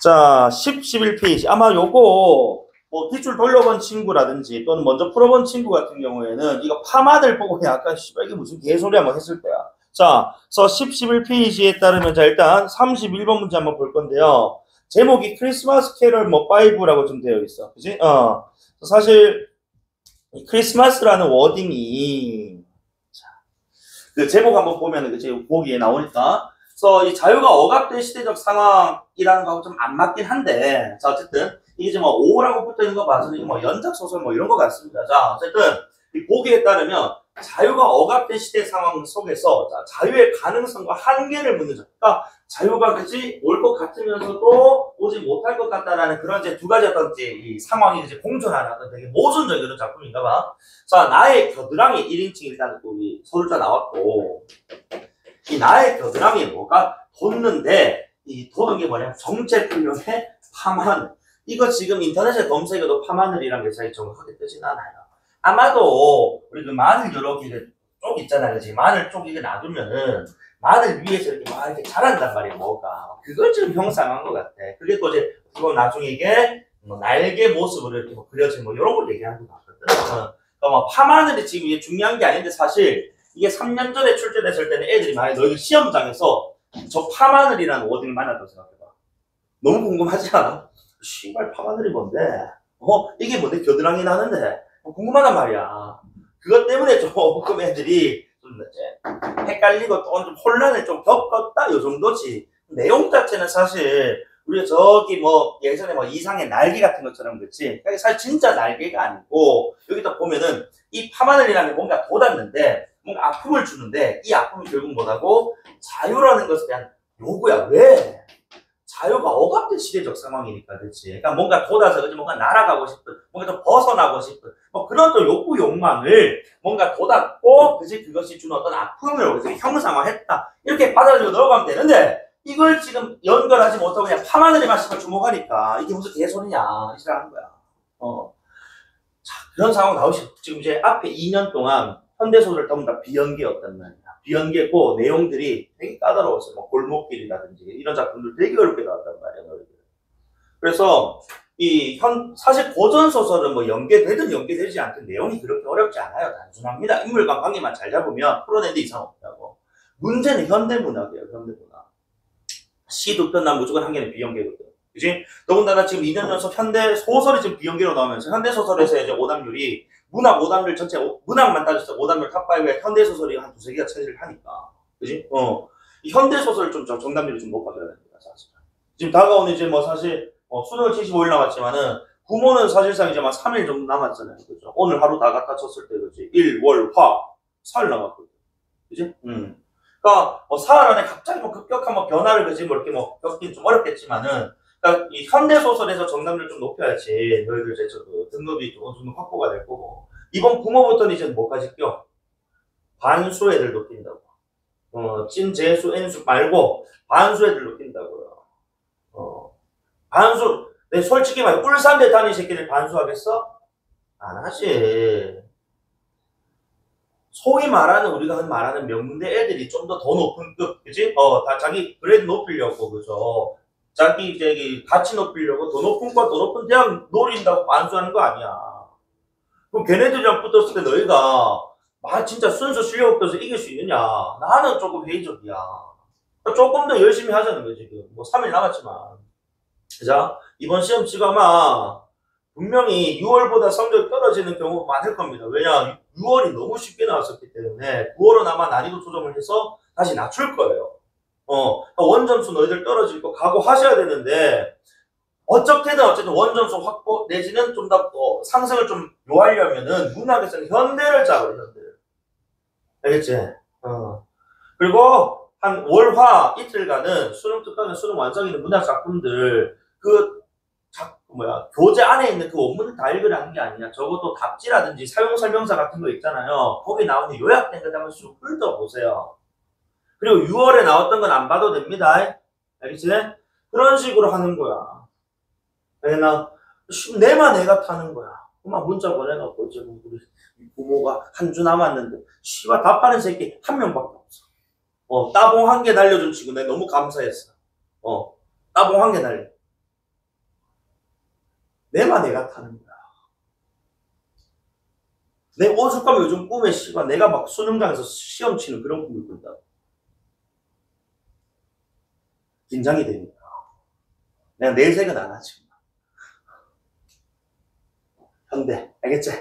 자, 11페이지. 아마 요거, 뭐, 뒷줄 돌려본 친구라든지, 또는 먼저 풀어본 친구 같은 경우에는, 이거 파마들 보고 약간, 씨발, 이게 무슨 개소리 한번 했을 거야. 자, 그래서 11페이지에 따르면, 자, 일단 31번 문제 한번 볼 건데요. 제목이 크리스마스 캐럴 뭐, 5라고 좀 되어 있어. 그지? 사실, 크리스마스라는 워딩이, 자, 그 제목 한번 보면은, 그치? 보기에 나오니까. 그래서 이 자유가 억압된 시대적 상황이라는 거하고 좀 안 맞긴 한데, 자, 어쨌든, 이게 지금 뭐, 5라고 붙어 있는 거 봐서는 뭐, 연작 소설 뭐, 이런 거 같습니다. 자, 어쨌든, 이 보기에 따르면, 자유가 억압된 시대 상황 속에서 자유의 가능성과 한계를 묻는 점. 그러니까 자유가 그치 올 것 같으면서도 오지 못할 것 같다라는 그런 이제 두 가지 어떤 이제 이 상황이 이제 공존하는 어떤 되게 모순적인 그런 작품인가 봐. 자, 나의 겨드랑이 1인칭 일단 우리 서술자 나왔고, 이 나의 겨드랑이에 뭐가 돋는데, 이 도는 게 뭐냐? 정체불명의 파마늘. 이거 지금 인터넷에 검색해도 파마늘이란 게 잘 정확하게 뜨진 않아요. 아마도 우리 그 마늘 이렇게 쪽 있잖아요. 그치? 마늘 쪽 이게 놔두면은 마늘 위에서 이렇게 막 이렇게 자란단 말이야, 뭐가. 그걸 지금 형상한 것 같아. 그게 또 이제 그거 나중에 이게 뭐 날개 모습으로 이렇게 뭐 그려진 뭐 이런 걸 얘기하는 것 같거든. 그러니까 뭐 파마늘이 지금 이게 중요한 게 아닌데 사실 이게 3년 전에 출제됐을 때는 애들이 많이 너희들 시험장에서 저 파마늘이라는 워딩을 만났다고 생각해봐. 너무 궁금하지 않아? 씨발 파마늘이 뭔데? 이게 뭔데? 겨드랑이 나는데? 궁금하단 말이야. 그것 때문에 조금 애들이 좀 이제 헷갈리고 또 좀 혼란을 좀 겪었다 요 정도지. 내용 자체는 사실 우리가 저기 뭐 예전에 뭐 이상의 날개 같은 것처럼 그렇지. 사실 진짜 날개가 아니고 여기다 보면은 이 파마늘이라는 게 뭔가 돋았는데 뭔가 아픔을 주는데 이 아픔이 결국 뭐라고? 자유라는 것에 대한 요구야. 왜? 자유가 억압된 시대적 상황이니까, 그렇지. 그러니까 뭔가 돋아서, 그치? 뭔가 날아가고 싶은, 뭔가 좀 벗어나고 싶은, 뭐 그런 또 욕구, 욕망을 뭔가 돋았고, 그치? 그것이 주는 어떤 아픔을 그치? 형상화했다. 이렇게 받아들이고 넘어가면 되는데, 이걸 지금 연결하지 못하고 그냥 파마늘에만 씨발 주목하니까, 이게 무슨 개소리냐, 이 시작 하는 거야. 자, 그런 상황 나오시, 지금 이제 앞에 2년 동안 현대소설을 전부 다 비연계였단 말이야. 비연계고 내용들이 되게 까다로웠어요. 뭐 골목길이라든지 이런 작품들 되게 어렵게 나왔단 말이야, 너희들. 그래서 사실 고전 소설은 뭐 연계되든 연계되지 않든 내용이 그렇게 어렵지 않아요. 단순합니다. 인물과 관계만 잘 잡으면 풀어내는 이상 없다고. 문제는 현대문학이에요, 현대문학. 시 두 편 난 무조건 한 개는 비연계거든. 그지? 더군다나 지금 2년 연속 현대 소설이 지금 비연계로 나오면서 현대 소설에서 이제 오답률이 문학 오답률 전체 문학만 따졌어. 오답률 탑5에 현대 소설이 한 두세 개가 차지를 하니까. 그지? 이 현대 소설 좀 정답률이 좀 높아져야 됩니다, 사실. 지금 다가오는 이제 뭐 사실 수능 75일 남았지만은 구모는 사실상 이제 막 3일 정도 남았잖아요. 그죠? 오늘 하루 다 갖다 쳤을 때 그지? 1, 월, 화, 4일 남았거든. 그지? 그러니까 사흘 안에 갑자기 뭐 급격한 뭐 변화를 그지? 뭐 이렇게 뭐 겪긴 좀 어렵겠지만은 그러니까 이 현대 소설에서 정답률 좀 높여야지 너희들 이제 등급이 좀 어느 정도 확보가 될 거고 이번 구모부터는 이제 뭐까지 껴? 반수 애들 높인다고. 찐, 재수, N수 말고 반수 애들 높인다고요. 반수. 내 솔직히 말해 울산대 다니는 새끼들 반수하겠어? 안 하지. 소위 말하는 우리가 말하는 명문대 애들이 좀 더 높은 급, 그지? 다 자기 그래도 높이려고 그죠? 자기 이제 가치 높이려고 더 높은 과 더 높은 대학 노린다고 반수하는 거 아니야. 그럼 걔네들이랑 붙었을 때 너희가 진짜 순수 실력 없어서 이길 수 있느냐? 나는 조금 회의적이야. 조금 더 열심히 하자는 거지 지금. 뭐 3일 남았지만. 자, 이번 시험 치고 아마 분명히 6월보다 성적이 떨어지는 경우가 많을 겁니다. 왜냐? 6월이 너무 쉽게 나왔었기 때문에 9월은 아마 난이도 조정을 해서 다시 낮출 거예요. 원점수 너희들 떨어질 거 각오하셔야 되는데 어쨌든 원점수 확보 내지는 좀 더 상승을 좀 요하려면은 문학에서는 현대를 잡아요, 현대를. 알겠지? 그리고 한 월화 이틀간은 수능 특강에 수능 완성이는 문학 작품들 교재 안에 있는 그 원문을 다 읽으라는 게 아니야. 적어도 답지라든지 사용설명서 같은 거 있잖아요. 거기 나오는 요약된 거 한번 쭉 훑어보세요. 그리고 6월에 나왔던 건 안 봐도 됩니다. 알겠지? 그런 식으로 하는 거야. 내만 애가 타는 거야. 그만 문자 보내갖고 지금 우리 부모가 한 주 남았는데 씨발 답하는 새끼 한 명밖에 없어. 따봉 한 개 날려준 친구 내가 너무 감사했어. 따봉 한 개 날려. 내만 애가 타는 거야. 내 오죽하면 요즘 꿈에 씨발 내가 막 수능장에서 시험 치는 그런 꿈을 꾼다. 긴장이 됩니다. 내가 내색은 안 하지. 현대. 알겠지?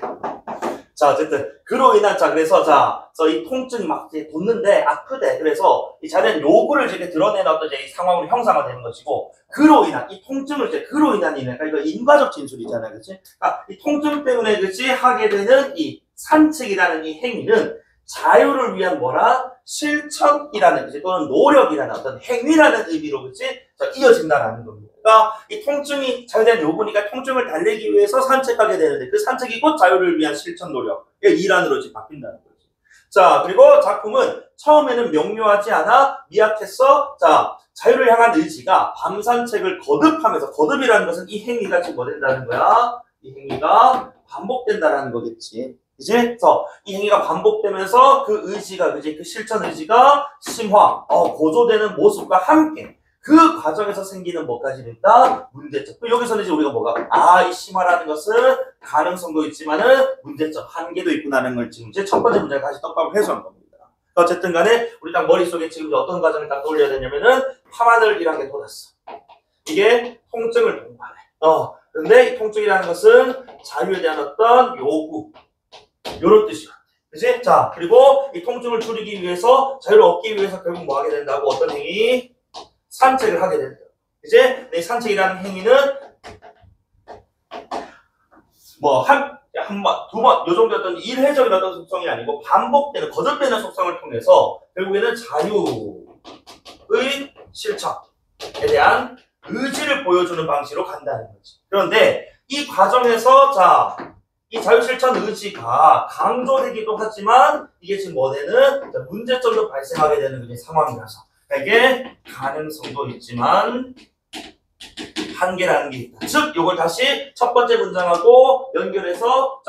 자, 어쨌든, 그로 인한, 그래서, 이 통증이 막 돋는데 아프대. 그래서, 이 자리는 요구를 이렇게 드러내는 어떤 이 상황으로 형상화되는 것이고, 그로 인한, 이 통증을 그로 인한 그러니까 이거 인과적 진술이잖아요. 그치? 이 통증 때문에, 그치? 하게 되는 이 산책이라는 이 행위는 자유를 위한 뭐라? 실천이라는, 그치? 또는 노력이라는 어떤 행위라는 의미로, 그치? 자, 이어진다라는 겁니다. 그러니까 이 통증이 자유에 대한 요구니까 통증을 달래기 위해서 산책하게 되는데 그 산책이 곧 자유를 위한 실천 노력의 일환으로 지금 바뀐다는 거지. 자, 그리고 작품은 처음에는 명료하지 않아 미약했어. 자, 자유를 향한 의지가 밤 산책을 거듭하면서, 거듭이라는 것은 이 행위가 지금 뭐 된다는 거야? 이 행위가 반복된다라는 거겠지. 그지? 그래서 이 행위가 반복되면서 그 의지가, 그지? 그 실천 의지가 심화, 고조되는 모습과 함께 그 과정에서 생기는 뭐까지 됐다? 문제점. 여기서는 이제 우리가 뭐가, 이 심화라는 것은 가능성도 있지만은 문제점, 한계도 있구나라는 걸 지금 이제 첫 번째 문제를 다시 떡밥을 해소한 겁니다. 어쨌든 간에 우리 딱 머릿속에 지금 어떤 과정을 딱 떠올려야 되냐면은 파마늘이라는 게 돋았어. 이게 통증을 동반해. 근데 이 통증이라는 것은 자유에 대한 어떤 요구, 요런 뜻이야. 그치? 자, 그리고 이 통증을 줄이기 위해서, 자유를 얻기 위해서 결국 뭐 하게 된다고? 어떤 행위? 산책을 하게 된다. 이제 이 산책이라는 행위는 뭐 한 번, 두 번, 요 정도 어떤 일회적인 어떤 속성이 아니고 반복되는, 거듭되는 속성을 통해서 결국에는 자유의 실천에 대한 의지를 보여주는 방식으로 간다는 거지. 그런데 이 과정에서 이 자유실천 의지가 강조되기도 하지만 이게 지금 뭐 되는 문제점도 발생하게 되는 상황이라서 이게 가능성도 있지만 한계라는 게 있다. 즉, 이걸 다시 첫 번째 문장하고 연결해서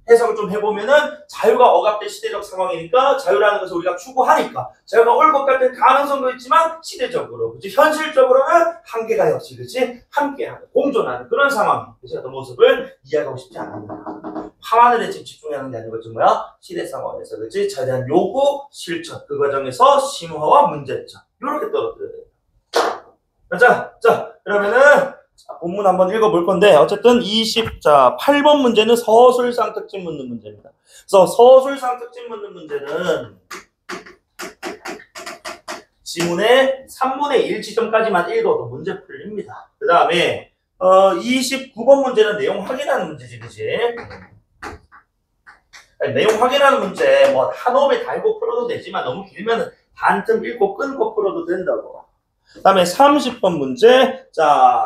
해석을 좀 해보면은 자유가 억압된 시대적 상황이니까 자유라는 것을 우리가 추구하니까 자유가 올 것 같은 가능성도 있지만 시대적으로, 그치? 현실적으로는 한계가 역시, 그치? 함께하는, 공존하는 그런 상황, 그치? 어떤 모습을 이해하고 싶지 않습니다. 파마늘에 지금 집중하는 게 아니고 좀 시대 상황에서, 그치? 자유에 대한 요구, 실천, 그 과정에서 심화와 문제점, 이렇게 떨어뜨려야 돼요. 자, 그러면은 본문 한번 읽어볼 건데, 어쨌든 8번 문제는 서술상 특징 묻는 문제입니다. 그래서 서술상 특징 묻는 문제는 지문의 3분의 1 지점까지만 읽어도 문제 풀립니다. 그 다음에 29번 문제는 내용 확인하는 문제지, 그치? 내용 확인하는 문제 뭐 한 호흡에 다 읽고 풀어도 되지만 너무 길면 단틈 읽고 끊고 풀어도 된다고. 그 다음에 30번 문제,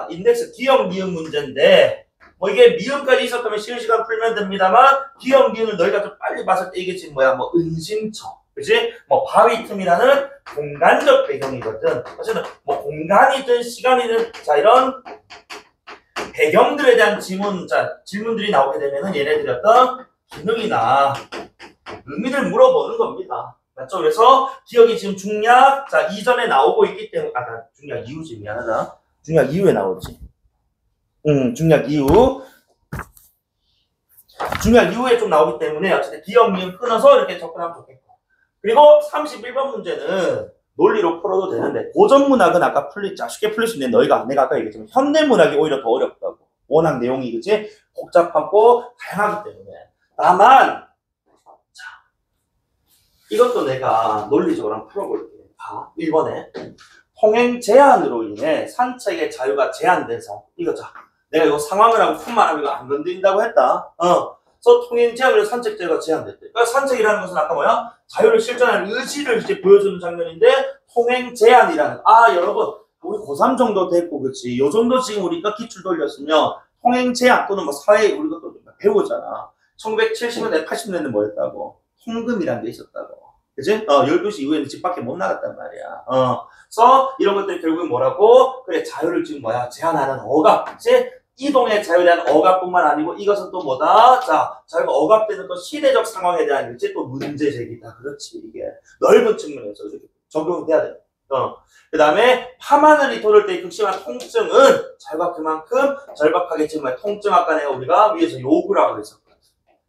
인덱스 기역 미음 문제인데, 뭐 이게 미음까지 있었다면 쉬운 시간 풀면 됩니다만, 기역 미음을 너희가 좀 빨리 봤을 때 이게 지금 은신처, 그치? 바위 틈이라는 공간적 배경이거든. 어쨌든 공간이든 시간이든, 이런 배경들에 대한 질문들이 나오게 되면은 얘네들이 어떤 기능이나 의미를 물어보는 겁니다. 맞죠? 그래서 기억이 지금 중략, 이전에 나오고 있기 때문에, 중략 이후지, 미안하다. 중략 이후에 나오지. 중략 이후. 중략 이후에 좀 나오기 때문에, 어쨌든 기억, 미음 끊어서 이렇게 접근하면 좋겠고. 그리고 31번 문제는 논리로 풀어도 되는데, 고전문학은 아까 쉽게 풀릴 수 있는데, 내가 아까 얘기했지만, 현대문학이 오히려 더 어렵다고. 워낙 내용이, 그치? 복잡하고 다양하기 때문에. 다만, 이것도 내가 논리적으로 한번 풀어볼게. 1번에 통행 제한으로 인해 산책의 자유가 제한돼서 내가 이거 상황을 하고 품만 하면 이거 안 건드린다고 했다. 그래서 통행 제한으로 산책 자유가 제한됐대. 그러니까 산책이라는 것은 아까 자유를 실천하는 의지를 이제 보여주는 장면인데 통행 제한이라는 여러분 우리 고3 정도 됐고 그렇지. 요 정도 지금 우리가 기출 돌렸으면 통행 제한 또는 사회 우리가 또 배우잖아. 1970년대 80년대는 뭐였다고? 통금이라는 게 있었다고. 그치? 12시 이후에는 집 밖에 못 나갔단 말이야. 그래서 이런 것들이 결국은 뭐라고? 그래, 자유를 지금 제한하는 억압. 그치? 이동의 자유에 대한 억압뿐만 아니고 이것은 또 뭐다? 자유가 억압되는 또 시대적 상황에 대한 그치? 또 문제 제기다. 그렇지. 이게 넓은 측면에서 이렇게 적용돼야 돼. 그 다음에 파마늘이 돌을 때의 극심한 통증은 자유가 그만큼 절박하게 지금 통증 아까 내가 우리가 위에서 요구라고 했었거든.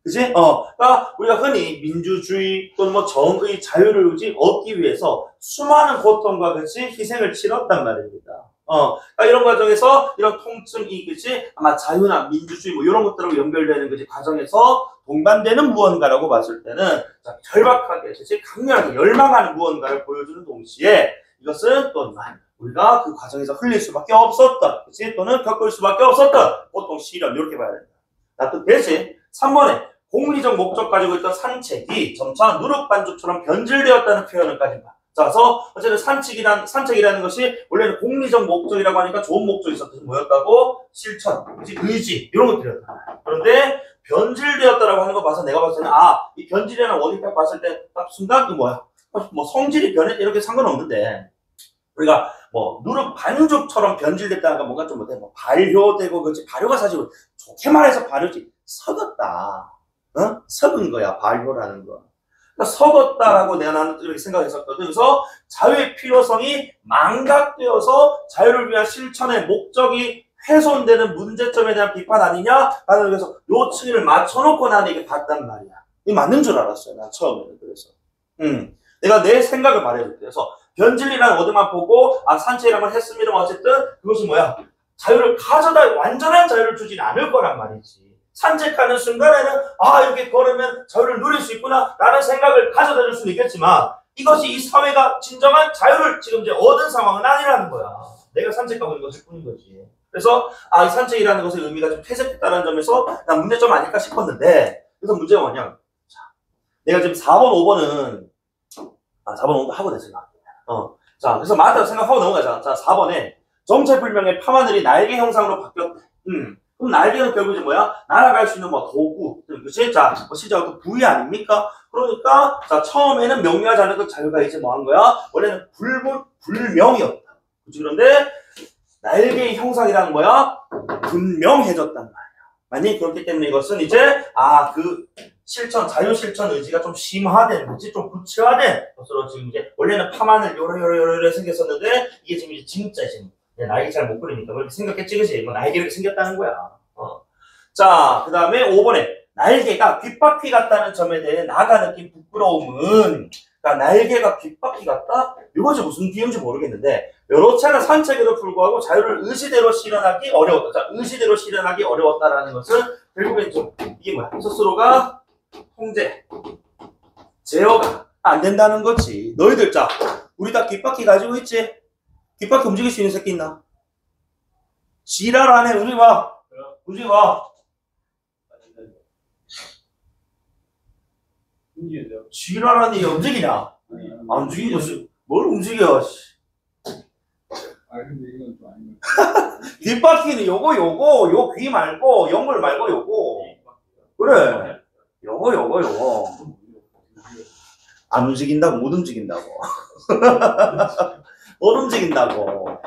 그치? 그러니까 우리가 흔히 민주주의 또는 정의 자유를 얻기 위해서 수많은 고통과 그치? 희생을 치렀단 말입니다. 그러니까 이런 과정에서 이런 통증이 그치? 아마 자유나 민주주의 이런 것들하고 연결되는 그치? 과정에서 동반되는 무언가라고 봤을 때는 절박하게 그치? 강렬하게 열망하는 무언가를 보여주는 동시에 이것은 또 우리가 그 과정에서 흘릴 수밖에 없었던 그치? 또는 겪을 수밖에 없었던 고통, 시련 이렇게 봐야 된다. 납득되지? 3번에 공리적 목적 가지고 있던 산책이 점차 누룩반죽처럼 변질되었다는 표현을까지 봐. 자, 그래서 어쨌든 산책이라는 것이 원래는 공리적 목적이라고 하니까 좋은 목적이 있었듯이 뭐였다고? 실천, 의지 이런 것들이었다. 그런데 변질되었다라고 하는 거 봐서 내가 봤을 때는 이 변질이라는 원인을 봤을 때 딱 순간 그 뭐야? 뭐 성질이 변했 이렇게 상관없는데 우리가 뭐 누룩 반죽처럼 변질됐다는 건 뭔가 좀 못해 뭐 발효되고 그렇지 발효가 사실 좋게 말해서 발효지 썩었다. 썩은 거야 발효라는 거. 그러니까 썩었다라고 내가 나는 이렇게 생각했었거든. 그래서 자유의 필요성이 망각되어서 자유를 위한 실천의 목적이 훼손되는 문제점에 대한 비판 아니냐? 나는 그래서 요 층위를 맞춰놓고 나는 이게 봤단 말이야. 이게 맞는 줄 알았어요. 난 처음에는 그래서. 내가 내 생각을 말해줄게. 그래서 변질이라는 워드만 보고 산책이라는 걸 했습니다만 어쨌든 그것이 뭐야? 자유를 가져다 완전한 자유를 주진 않을 거란 말이지. 산책하는 순간에는 이렇게 걸으면 자유를 누릴 수 있구나 라는 생각을 가져다 줄 수는 있겠지만 이것이 이 사회가 진정한 자유를 지금 이제 얻은 상황은 아니라는 거야. 내가 산책하고 있는 것일 뿐인 거지. 그래서 이 산책이라는 것의 의미가 좀 퇴색됐다는 점에서 난 문제점 아닐까 싶었는데 그래서 문제가 뭐냐? 자, 내가 지금 4번, 5번은 4번, 5번 하고 됐어. 자, 그래서 맞다고 생각하고 넘어가자. 자, 4번에 정체불명의 밤하늘이 날개 형상으로 바뀌었대. 그럼 날개는 결국 이제 뭐야? 날아갈 수 있는 뭐 도구, 그치? 자, 실제 어떤 부위 아닙니까? 그러니까, 자, 처음에는 명료하지 않은 그 자유가 이제 뭐 한 거야? 원래는 불명이었다. 그치? 그런데, 날개의 형상이라는 뭐야? 분명해졌단 말이야. 만약에 그렇기 때문에 이것은 이제, 그 실천, 자유 실천 의지가 좀 심화된, 그치? 좀 구체화된 것으로 지금 이제, 원래는 파마늘 요래 생겼었는데, 이게 지금 이제 진짜 지금. 날개 잘 못 그리니까 그렇게 생겼겠지, 그치? 뭐 날개 이렇게 생겼다는 거야. 자, 그 다음에 5번에 날개가 귓바퀴 같다는 점에 대해 나가 느낀 부끄러움은 그러니까 날개가 귓바퀴 같다? 이것이 무슨 비유인지 모르겠는데 여러 차례 산책에도 불구하고 자유를 의지대로 실현하기 어려웠다. 자, 의지대로 실현하기 어려웠다라는 것은 결국엔 좀 이게 뭐야? 스스로가 통제, 제어가 안 된다는 거지. 너희들 자, 우리 다 귓바퀴 가지고 있지? 귓바퀴 움직일 수 있는 새끼 있나? 지랄 안 해. 움직여봐. 움직여봐. 지랄하니 움직이냐? 안 움직이지. 뭘 움직여? 근데 이건 좀 아닌 것 뒷바퀴는 요 귀 말고 연골 말고 요거. 그래. 요거. 안 움직인다고 못 움직인다고. 못 움직인다고.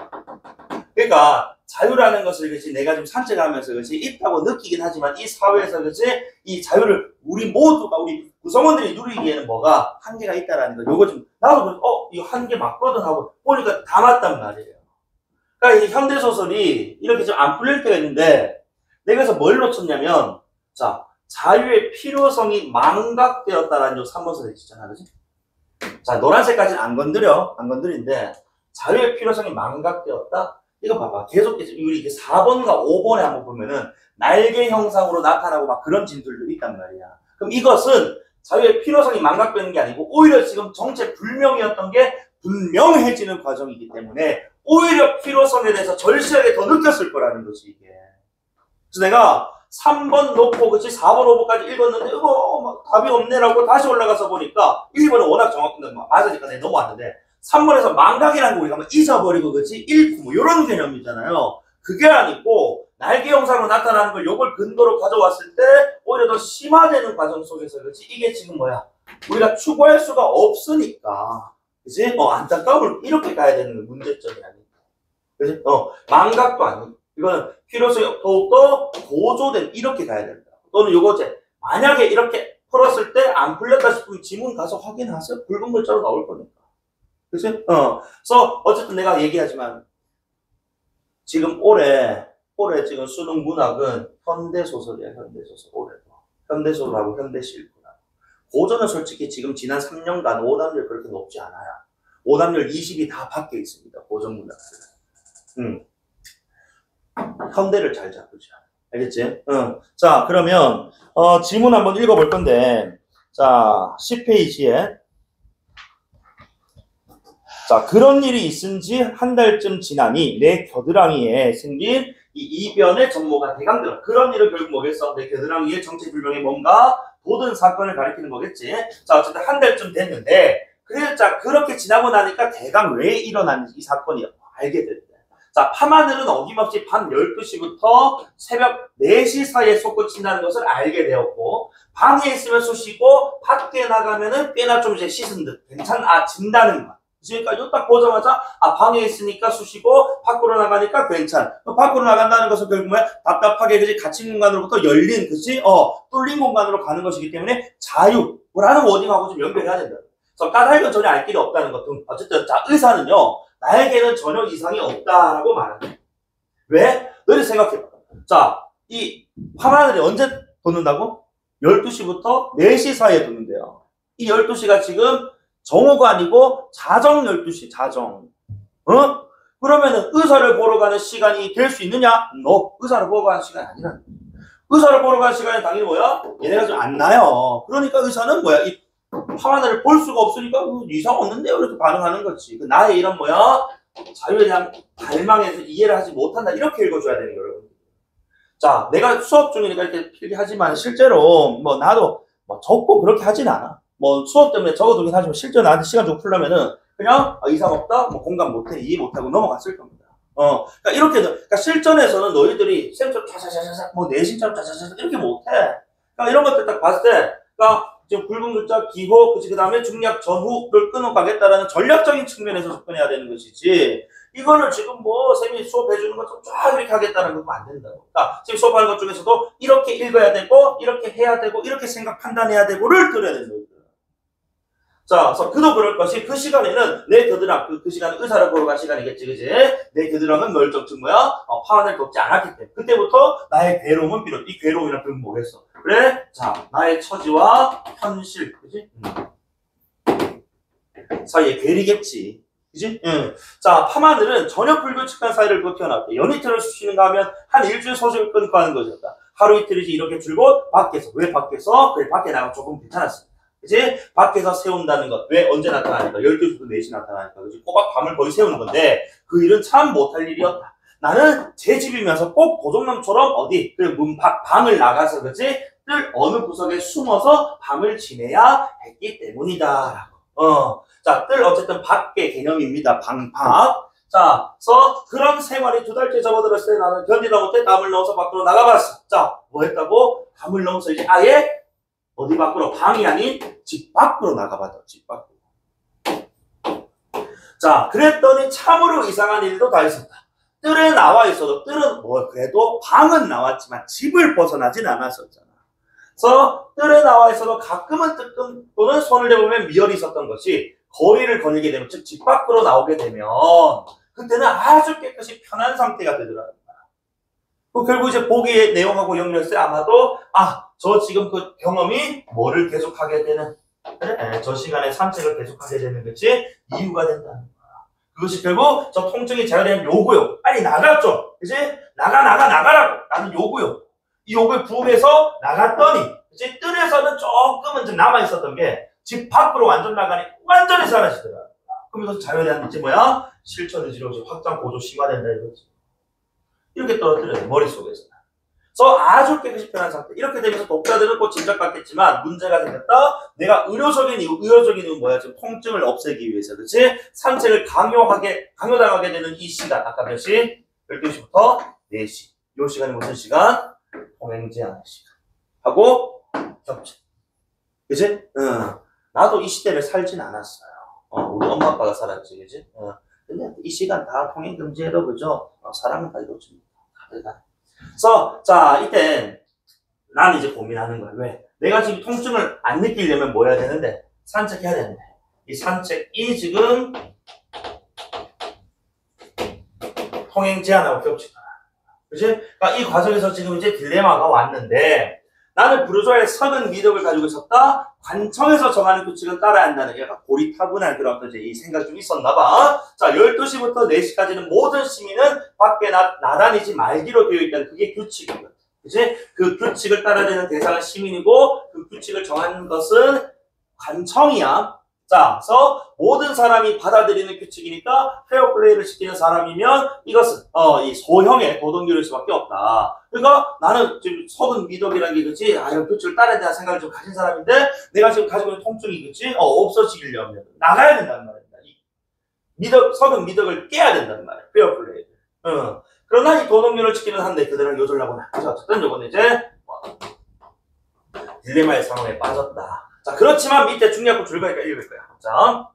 그러니까 자유라는 것을 그렇지 내가 좀 산책하면서 그렇지 있다고 느끼긴 하지만 이 사회에서 그렇지 이 자유를 우리 모두가 우리 구성원들이 누리기에는 뭐가 한계가 있다라는 거. 요거 좀 나도 이거 한계 맞거든 하고 보니까 다 맞단 말이에요. 그러니까 이 현대 소설이 이렇게 좀 안 풀릴 때가 있는데 내가 그래서 뭘 놓쳤냐면 자 자유의 필요성이 망각되었다라는 요 3번 소설 있잖아, 그렇지? 자 노란색까지는 안 건드리는데 자유의 필요성이 망각되었다. 이거 봐봐. 계속 우리 이게 4번과 5번에 한번 보면은 날개 형상으로 나타나고 막 그런 진술도 있단 말이야. 그럼 이것은 자유의 필요성이 망각되는 게 아니고 오히려 지금 정체 불명이었던 게 분명해지는 과정이기 때문에 오히려 필요성에 대해서 절실하게 더 느꼈을 거라는 거지 이게. 그래서 내가 3번 놓고 그치 4번 5번까지 읽었는데 막 답이 없네라고 다시 올라가서 보니까 1번은 워낙 정확한데 맞으니까 내가 넘어왔는데 3번에서 망각이라는 거 우리가 막 잊어버리고 그치 잃고 뭐 이런 개념이잖아요. 그게 아니고 날개 형상으로 나타나는 걸 요걸 근거로 가져왔을 때 오히려 더 심화되는 과정 속에서 그치 이게 지금 뭐야 우리가 추구할 수가 없으니까 그치 안타까움을 이렇게 가야 되는 문제점이 아닐까. 그치 망각도 아니고 이거는 필요성이 더욱더 고조된 이렇게 가야 된다. 또는 요거제 만약에 이렇게 풀었을 때 안 풀렸다 싶으면 지문 가서 확인하세요. 붉은 글자로 나올 거니까. 그치? 그래서 어쨌든 내가 얘기하지만 지금 올해 지금 수능 문학은 현대소설이야. 현대소설 올해도 현대소설하고 현대실구라고. 고전은 솔직히 지금 지난 3년간 오답률 그렇게 높지 않아요. 오답률 20이 다 밖에 있습니다. 고전 문학은. 현대를 잘 잡으자. 알겠지? 자, 그러면, 지문 한번 읽어볼 건데, 자, 10페이지에, 자, 그런 일이 있은 지 한 달쯤 지나니 내 겨드랑이에 생긴 이 이변의 전모가 대강되어. 그런 일은 결국 뭐겠어? 내 겨드랑이에 정체불명의 뭔가 모든 사건을 가리키는 거겠지. 자, 어쨌든 한 달쯤 됐는데, 그래서 자, 그렇게 지나고 나니까 대강 왜 일어났는지 이 사건이 알게 됐대. 자, 밤하늘은 어김없이 밤 12시부터 새벽 4시 사이에 솟구친다는 것을 알게 되었고, 방에 있으면 쑤시고, 밖에 나가면은 꽤나 좀 이제 씻은 듯, 진다는 거. 그러니까 이거 딱 보자마자, 방에 있으니까 쑤시고, 밖으로 나가니까 괜찮. 밖으로 나간다는 것은 결국은 답답하게, 그지? 갇힌 공간으로부터 열린, 그지? 뚫린 공간으로 가는 것이기 때문에 자유라는 워딩하고 좀 연결해야 된다. 그래서 까닭은 전혀 알 길이 없다는 것 등. 어쨌든, 자, 의사는요, 나에게는 전혀 이상이 없다라고 말한다. 왜? 너희 생각해봐. 자, 이 밤하늘이 언제 돋는다고? 12시부터 4시 사이에 돋는데요. 이 12시가 지금 정오가 아니고 자정 12시, 자정. 그러면은 의사를 보러 가는 시간이 될 수 있느냐? 의사를 보러 가는 시간이 아니라. 의사를 보러 가는 시간이 당연히 뭐야? 얘네가 좀 안 나요. 그러니까 의사는 뭐야? 이 밤하늘을 볼 수가 없으니까 이상 없는데요? 이렇게 반응하는 거지. 나의 이런 뭐야? 자유에 대한 갈망에서 이해를 하지 못한다. 이렇게 읽어줘야 되는 거예요, 여러분. 자, 내가 수업 중이니까 이렇게 필기하지만 실제로 뭐 나도 뭐 적고 그렇게 하진 않아. 뭐 수업 때문에 적어두긴 하지만 실제로 나한테 시간 좀 풀려면은 그냥 이상 없다, 뭐 공감 못해, 이해 못하고 넘어갔을 겁니다. 그러니까 이렇게, 그러니까 실전에서는 너희들이 쌤처럼 차차차차차, 뭐 내신처럼 차차차차 이렇게 못해. 그러니까 이런 것들 딱 봤을 때, 그러니까 지금 굵은 글자, 기호, 그 다음에 중략, 전후를 끊어가겠다라는 전략적인 측면에서 접근해야 되는 것이지, 이거를 지금 뭐, 쌤이 수업해주는 것처럼 쫙 이렇게 하겠다는 건 안 된다고. 그러니까 지금 수업하는 것 중에서도 이렇게 읽어야 되고, 이렇게 해야 되고, 이렇게 생각, 판단해야 되고를 들어야 되는 거예요. 자, 그래서 그도 그럴 것이, 그 시간에는 내 겨드랑, 그 시간은 의사를 보러 간 시간이겠지, 그지? 내 겨드랑은 멸종증 뭐야? 파란을 덮지 않았기 때문에. 그때부터 나의 괴로움은 비롯, 이 괴로움이란 표현 뭐겠어? 그래? 자, 나의 처지와 현실, 그지? 사이에 괴리겠지. 그지? 자, 밤하늘은 전혀 불규칙한 사이를 두고 태어났대. 연이틀을 쉬는가 하면 한 일주일 소식을 끊고 하는 것이었다. 하루 이틀이지 이렇게 줄곧 밖에서. 왜 밖에서? 그래, 밖에 나가면 조금 괜찮았어. 그치? 밖에서 세운다는 것. 왜? 언제 나타나니까? 12시부터 4시 나타나니까. 그치? 꼬박 밤을 거의 세우는 건데, 그 일은 참 못할 일이었다. 나는 제 집이면서 꼭 도둑놈처럼 어디, 그 문 밖, 방을 나가서, 그치? 뜰 어느 구석에 숨어서 밤을 지내야 했기 때문이다. 자, 뜰 어쨌든 밖의 개념입니다. 방, 밖. 자, 그래서 그런 생활이 2달째 접어들었을 때 나는 견디다 못해 담을 넣어서 밖으로 나가봤어. 자, 뭐 했다고? 담을 넣어서 이제 아예 어디 밖으로? 방이 아닌 집 밖으로 나가봤다. 집 밖으로. 자, 그랬더니 참으로 이상한 일도 다 있었다. 뜰에 나와 있어도 뜰은 뭐 그래도 방은 나왔지만 집을 벗어나진 않았었잖아. 그래서 뜰에 나와 있어도 가끔은 뜨끔 또는 손을 대보면 미열이 있었던 것이 거리를 거닐게 되면, 즉 집 밖으로 나오게 되면 그때는 아주 깨끗이 편한 상태가 되더라고요. 결국 이제 보기의 내용하고 연결해서 아마도 저 지금 그 경험이 뭐를 계속하게 되는, 그래? 저 시간에 산책을 계속하게 되는 것이 이유가 된다는 거야. 그것이 결국 저 통증이 자유된 요구요. 빨리 나갔죠. 그치? 나가라고. 나는 요구요. 이 요구에 부응해서 나갔더니, 그치? 뜰에서는 조금은 좀 남아있었던 게 집 밖으로 완전 나가니 완전히 사라지더라. 그럼 이것은 자유에 대한 이제 뭐야? 실천 의지로 확장 고조 심화된다 이거지. 이렇게 떨어뜨려야 돼, 머릿속에서. 그래서 아주 깨끗이 편한 상태. 이렇게 되면서 독자들은 꼭 짐작받겠지만 문제가 생겼다. 내가 의료적인 이유는 뭐야? 지금 통증을 없애기 위해서. 그치? 산책을 강요당하게 되는 이 시간. 아까 몇 시? 12시부터 4시. 이 시간이 무슨 시간? 통행 제한의 시간. 하고 겹쳐. 그치? 나도 이 시대를 살진 않았어요. 우리 엄마 아빠가 살았지. 그치? 근데 이 시간 다 통행 금지해도 그죠? 사람은 다 이루어집니다. 다들 다. 그래서 자, 이때 나는 이제 고민하는 거야. 왜? 내가 지금 통증을 안 느끼려면 뭐 해야 되는데? 산책해야 되는데. 이 산책이 지금 통행 제한하고 겹치더라. 그치? 그러니까 이 과정에서 지금 이제 딜레마가 왔는데, 나는 부르주아의 선은 미덕을 가지고 있었다. 관청에서 정하는 규칙은 따라야 한다는 약간 고리타분한 그런 어떤 이 생각이 좀 있었나 봐. 자, 12시부터 4시까지는 모든 시민은 밖에 나다니지 말기로 되어 있다는 그게 규칙이거든. 그치? 그 규칙을 따라야 되는 대상은 시민이고, 그 규칙을 정하는 것은 관청이야. 자, 그래서 모든 사람이 받아들이는 규칙이니까 페어플레이를 지키는 사람이면 이것은 이 소형의 도덕률일 수밖에 없다. 그러니까 나는 지금 석은 미덕이라는 게 그치? 아, 이런 규칙을 따라야 된다는 생각을 좀 가진 사람인데 내가 지금 가지고 있는 통증이 그치? 없어지려면 나가야 된다는 말입니다. 석은 미덕을 깨야 된다는 말이야. 페어플레이. 그러나 이 도덕률을 지키는 한데 그들은 요절하거나. 자, 어쨌든 요거는 이제 딜레마의 상황에 빠졌다. 자, 그렇지만 밑에 중요한 거 줄거니까 읽을 거야. 자,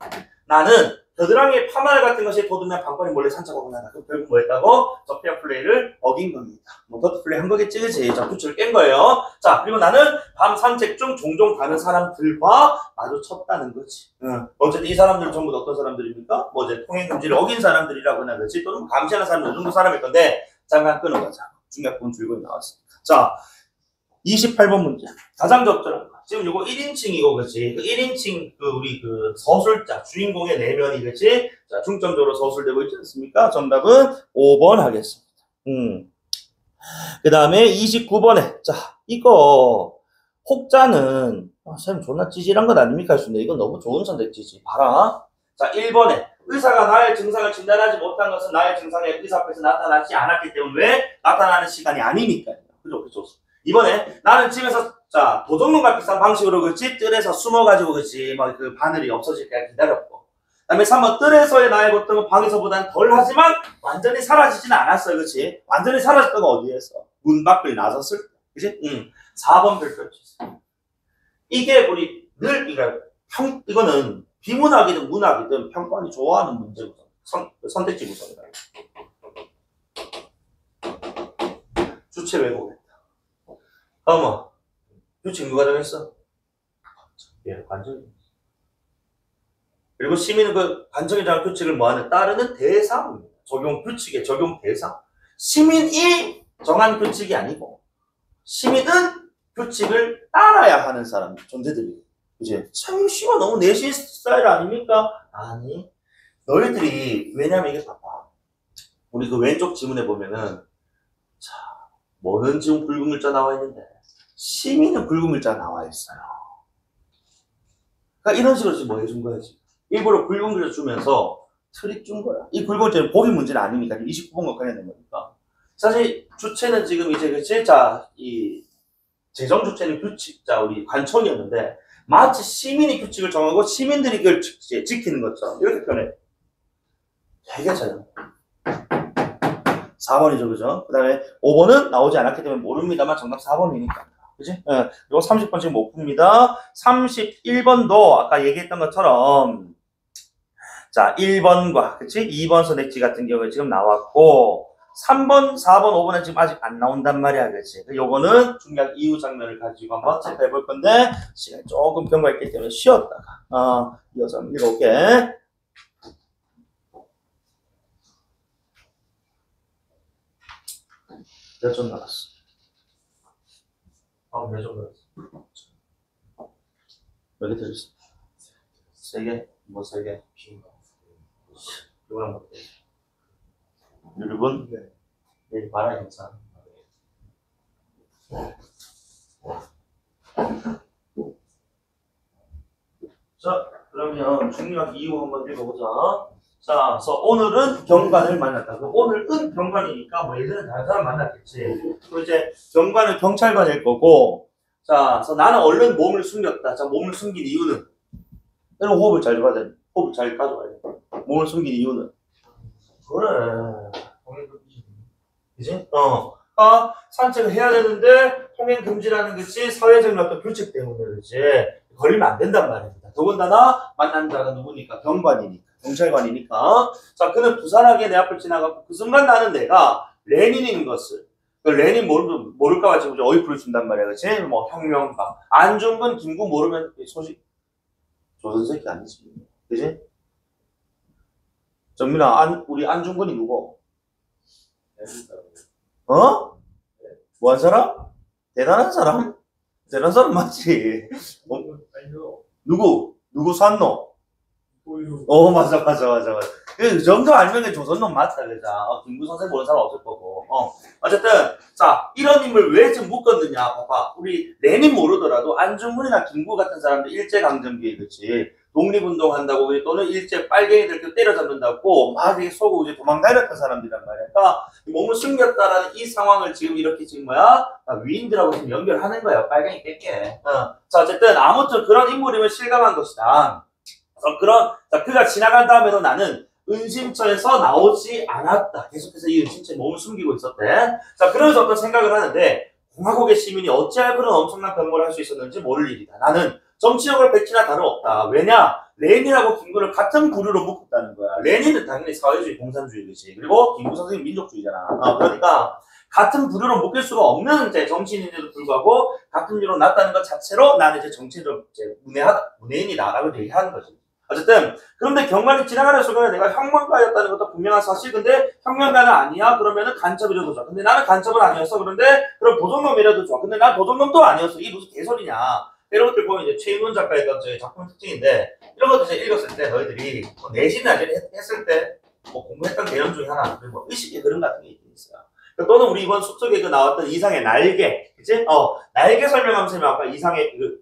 나는 겨드랑이에 파마를 같은 것이 돋으면 방건이 몰래 산책하고 나다. 그럼 결국 뭐 했다고? 저 페어플레이를 어긴 겁니다. 뭐 더트플레이 한 거겠지, 그치? 자, 규칙을 깬 거예요. 자, 그리고 나는 밤 산책 중 종종 다른 사람들과 마주쳤다는 거지. 어쨌든 이 사람들은 전부 다 어떤 사람들입니까? 뭐 이제 통행금지를 어긴 사람들이라고나 그렇지? 또는 감시하는 사람들, 이 정도 사람일 건데, 잠깐 끊어가자. 중요한 부분 줄거리 나왔습니다. 자, 28번 문제. 가장 적절한 거. 지금 요거 1인칭이고, 그치? 그 1인칭, 우리 서술자, 주인공의 내면이, 그치? 자, 중점적으로 서술되고 있지 않습니까? 정답은 5번 하겠습니다. 그 다음에 29번에. 자, 이거, 혹자는, 선생님 존나 찌질한 건 아닙니까? 할 수 있는데, 이건 너무 좋은 선택지지. 봐라. 자, 1번에. 의사가 나의 증상을 진단하지 못한 것은 나의 증상이 의사 앞에서 나타나지 않았기 때문에 왜? 나타나는 시간이 아니니까요. 그죠? 그죠? 이번에 나는 집에서 자 도둑놈과 비슷한 방식으로 그렇지 뜰에서 숨어가지고 그렇지 막 그 바늘이 없어질 때까지 기다렸고 그 다음에 3번 뜰에서의 나의 고통은 방에서보다는 덜 하지만 완전히 사라지지는 않았어요. 그렇지? 완전히 사라졌던 건 어디에서? 문 밖을 나섰을 때 그렇지? 4번 별표치 이게 우리 늘 이거는 비문학이든 문학이든 평가원이 좋아하는 문제 구성 선택지 구성이다. 주체 왜곡 어머, 규칙 누가 정했어? 예, 관청이. 그리고 시민은 그 관청이 정한 규칙을 뭐하는 따르는 대상입니다. 적용 규칙의 적용 대상. 시민이 정한 규칙이 아니고 시민은 규칙을 따라야 하는 사람 존재들이. 이제 참 씨가 너무 내시 스타일 아닙니까? 아니, 너희들이 왜냐면 이게 봐봐. 우리 그 왼쪽 지문에 보면은 자, 뭐는 지금 붉은 글자 나와 있는데. 시민은 붉은 글자 나와 있어요. 그러니까 이런 식으로 지금 뭐 해준 거야, 지금. 일부러 붉은 글자 주면서 트릭 준 거야. 이 붉은 글자는 보기 문제는 아니니까. 29번과 관련된 거니까. 사실 주체는 지금 이제, 그치? 자, 이 재정 주체는 규칙, 자, 우리 관청이었는데 마치 시민이 규칙을 정하고 시민들이 그걸 지키는 것처럼 이렇게 표현해. 되게 잘 4번이죠, 그죠? 그 다음에 5번은 나오지 않았기 때문에 모릅니다만 정답 4번이니까. 그지? 예. 요거 30번 지금 못 풉니다. 31번도 아까 얘기했던 것처럼 자, 1번과 그치? 2번 선택지 같은 경우에 지금 나왔고 3번, 4번, 5번은 지금 아직 안 나온단 말이야. 그치? 요거는 중요한 이후 장면을 가지고 한번 체크해 볼 건데 시간이 조금 경과했기 때문에 쉬었다가 이어서 한번 읽어볼게. 몇 점 나왔어? 몇 점 나왔어? 몇 개 들었어? 3개? 뭐 3개? 이거랑 먹게. 여러분? 네. 말아 괜찮아. 자, 그러면 중요한 이유 한번 읽어보자. 자, 그래서 오늘은 경관을 만났다. 오늘은 경관이니까 뭐 예전에 다른 사람 만났겠지. 그리고 이제 경관은 경찰관일 거고. 자, 그래서 나는 얼른 몸을 숨겼다. 자, 몸을 숨긴 이유는? 이런 호흡을 잘 줘야 돼. 호흡을 잘 가져가야 돼. 몸을 숨긴 이유는? 그래. 그지? 산책을 해야 되는데 통행 금지라는 것이 사회적인 어떤 규칙 때문에 그렇지. 걸리면 안 된단 말입니다. 더군다나 만난 자가 누구니까? 경관이니까. 경찰관이니까. 자, 그는 부산하게 내 앞을 지나가고 그 순간 나는 내가 레닌인 것을 그 레닌 모를까봐 지금 어이프를 준단 말이야. 그치? 뭐 혁명가 안중근 김구 모르면 소식 조선 새끼 아니지. 그치? 정민아 우리 안중근이 누구? 뭐한 사람? 대단한 사람? 대단한 사람 맞지? 누구 샀노? 맞아. 그 정도 알면 조선놈 맞다, 그자. 김구 선생 모르는 사람 없을 거고. 어쨌든, 자, 이런 인물 왜 지금 묶었느냐. 봐봐. 우리 레닌 모르더라도 안중근이나 김구 같은 사람들 일제강점기에, 그치. 독립운동 한다고 또는 일제 빨갱이들 때려잡는다고 막 이렇게 쏘고 이제 도망 다녔던 사람들이란 말이야. 그러니까 몸을 숨겼다라는 이 상황을 지금 이렇게 지금 위인들하고 지금 연결하는 거야. 빨갱이 뺏게. 자, 어쨌든 아무튼 그런 인물임을 실감한 것이다. 그가 지나간 다음에도 나는 은신처에서 나오지 않았다. 계속해서 이 은신처에 몸을 숨기고 있었대. 자, 그러면서 어떤 생각을 하는데 공화국의 시민이 어찌할 그런 엄청난 변모를 할 수 있었는지 모를 일이다. 나는 정치적으로 백지나 다름없다. 왜냐? 레닌하고 김구를 같은 부류로 묶었다는 거야. 레닌은 당연히 사회주의, 공산주의이지. 그리고 김구 선생님 민족주의잖아. 그러니까 같은 부류로 묶일 수가 없는 이제 정치인인데도 불구하고 같은 부류로 났다는 것 자체로 나는 이제 정치적 문외인이다라고 얘기하는 거지. 어쨌든 그런데 경관이 지나가는 순간에 내가 혁명가였다는 것도 분명한 사실. 근데 혁명가는 아니야? 그러면은 간첩이라도 좋아. 근데 나는 간첩은 아니었어. 그런데 그럼 도둑놈이라도 좋아. 근데 난 도둑놈도 아니었어. 이게 무슨 개소리냐? 이런 것들 보면 이제 최인원 작가의 저희 작품 특징인데 이런 것들 이제 읽었을 때 너희들이 내신 나중에 했을 때 뭐 공부했던 개념 중에 하나 뭐 의식의 흐름 같은 게 있어요. 또는 우리 이번 수특에 나왔던 이상의 날개, 그치? 날개 설명하면서 아까 이상의 그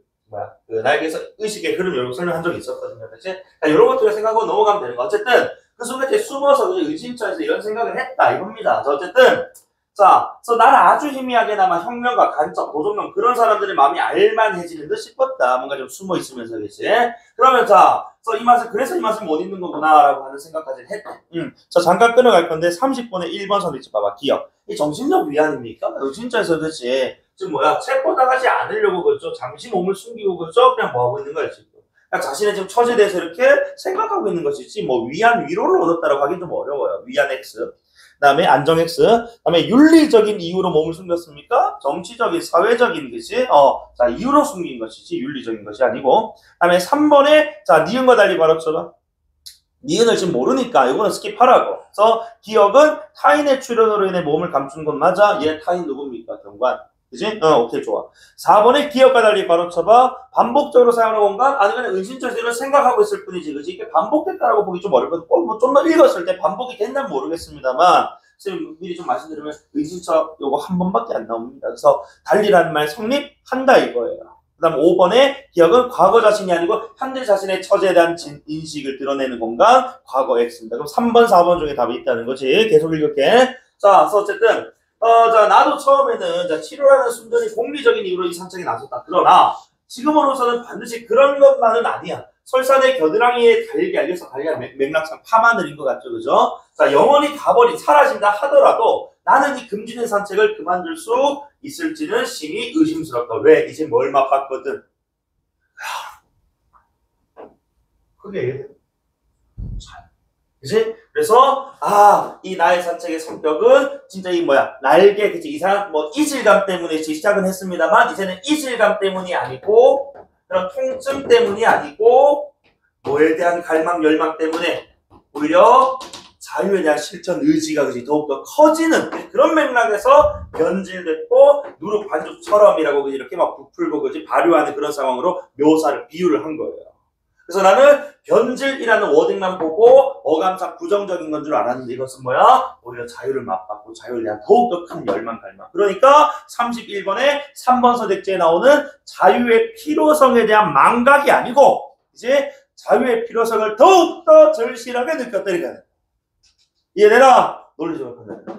날개에서 의식의 흐름 이런 거 설명한 적이 있었거든요. 그치? 이런 것들을 생각하고 넘어가면 되는 거. 어쨌든 그 순간에 숨어서 의심처에서 이런 생각을 했다 이겁니다. 어쨌든 그래서 나는 아주 희미하게나마 혁명가, 간첩, 도둑놈 그런 사람들의 마음이 알만해지는 듯 싶었다. 뭔가 좀 숨어 있으면서 그치? 그러면 그래서 이 맛을 못 잊는 거구나라고 하는 생각까지 했다. 자, 잠깐 끊어갈 건데 30분의 1번 선택지 봐봐. 기억. 이 정신적 위안입니까? 의심처에서 그치? 지금 체포당하지 않으려고 그렇죠. 잠시 몸을 숨기고 그렇죠. 그냥 뭐 하고 있는 거야 지금. 그러니까 자신의 지금 처지에 대해서 이렇게 생각하고 있는 것이지 뭐 위로를 얻었다라고 하긴 좀 어려워요. 위안 X. 그다음에 안정 X. 그다음에 윤리적인 이유로 몸을 숨겼습니까? 정치적인, 사회적인 것이 자 이유로 숨긴 것이지 윤리적인 것이 아니고. 그다음에 3번에 자 니은과 달리 바로쳐봐. 니은을 지금 모르니까 이거는 스킵하라고. 그래서 기억은 타인의 출연으로 인해 몸을 감춘 건 맞아. 얘 타인 누굽니까? 경관. 그지? 오케이, 좋아. 4번에 기억과 달리 바로쳐봐. 반복적으로 사용하는 공간? 아니면 은신처에서 생각하고 있을 뿐이지. 그지? 이게 반복됐다라고 보기 좀 어렵거든. 뭐 좀 더 읽었을 때 반복이 됐나 모르겠습니다만, 선생님 미리 좀 말씀드리면, 은신처 요거 한 번밖에 안 나옵니다. 그래서 달리라는 말 성립한다 이거예요. 그 다음 5번에 기억은 과거 자신이 아니고 현재 자신의 처지에 대한 인식을 드러내는 공간, 과거 X입니다. 그럼 3번, 4번 중에 답이 있다는 거지. 계속 읽을게. 자, 그래서 어쨌든, 나도 처음에는, 치료라는 순전히 공리적인 이유로 이 산책에 나섰다. 그러나, 지금으로서는 반드시 그런 것만은 아니야. 설산의 겨드랑이에 달게 알려서 달리한 맥락상 파마늘인 것 같죠, 그죠? 자, 영원히 가버린, 사라진다 하더라도 나는 이 금지된 산책을 그만둘 수 있을지는 심히 의심스럽다. 왜? 이제 뭘 맛봤거든. 그게, 그치? 그래서, 이 나의 산책의 성격은, 진짜 날개, 그치? 이상한, 이질감 때문에 시작은 했습니다만, 이제는 이질감 때문이 아니고, 그런 통증 때문이 아니고, 뭐에 대한 갈망, 열망 때문에, 오히려 자유에 대한 실천 의지가, 그치? 더욱더 커지는, 그런 맥락에서 변질됐고, 누룩 반죽처럼이라고, 이렇게 막 부풀고, 그치? 발효하는 그런 상황으로 비유를 한 거예요. 그래서 나는 변질이라는 워딩만 보고 어감상 부정적인 건 줄 알았는데 이것은 오히려 자유를 맛봤고 자유에 대한 더욱더 큰 열망, 갈망. 그러니까 31번에 3번 선택지에 나오는 자유의 필요성에 대한 망각이 아니고 이제 자유의 필요성을 더욱더 절실하게 느꼈다. 이해되나? 놀리지 못한다.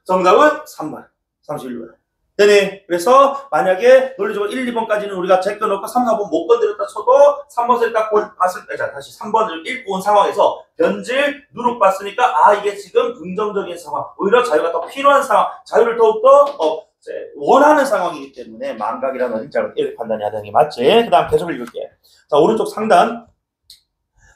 정답은 3번, 31번. 되네. 그래서 만약에 논리적으로 1, 2번까지는 우리가 제껴놓고 3, 4번 못 건드렸다 쳐도 3번을 딱 봤을 때, 다시 3번을 읽고 온 상황에서 변질, 누룩 봤으니까 이게 지금 긍정적인 상황, 오히려 자유가 더 필요한 상황, 자유를 더욱더 원하는 상황이기 때문에 망각이라는 진짜로 이렇게 판단해야 되는 게 맞지. 그 다음 계속 읽을게. 자, 오른쪽 상단.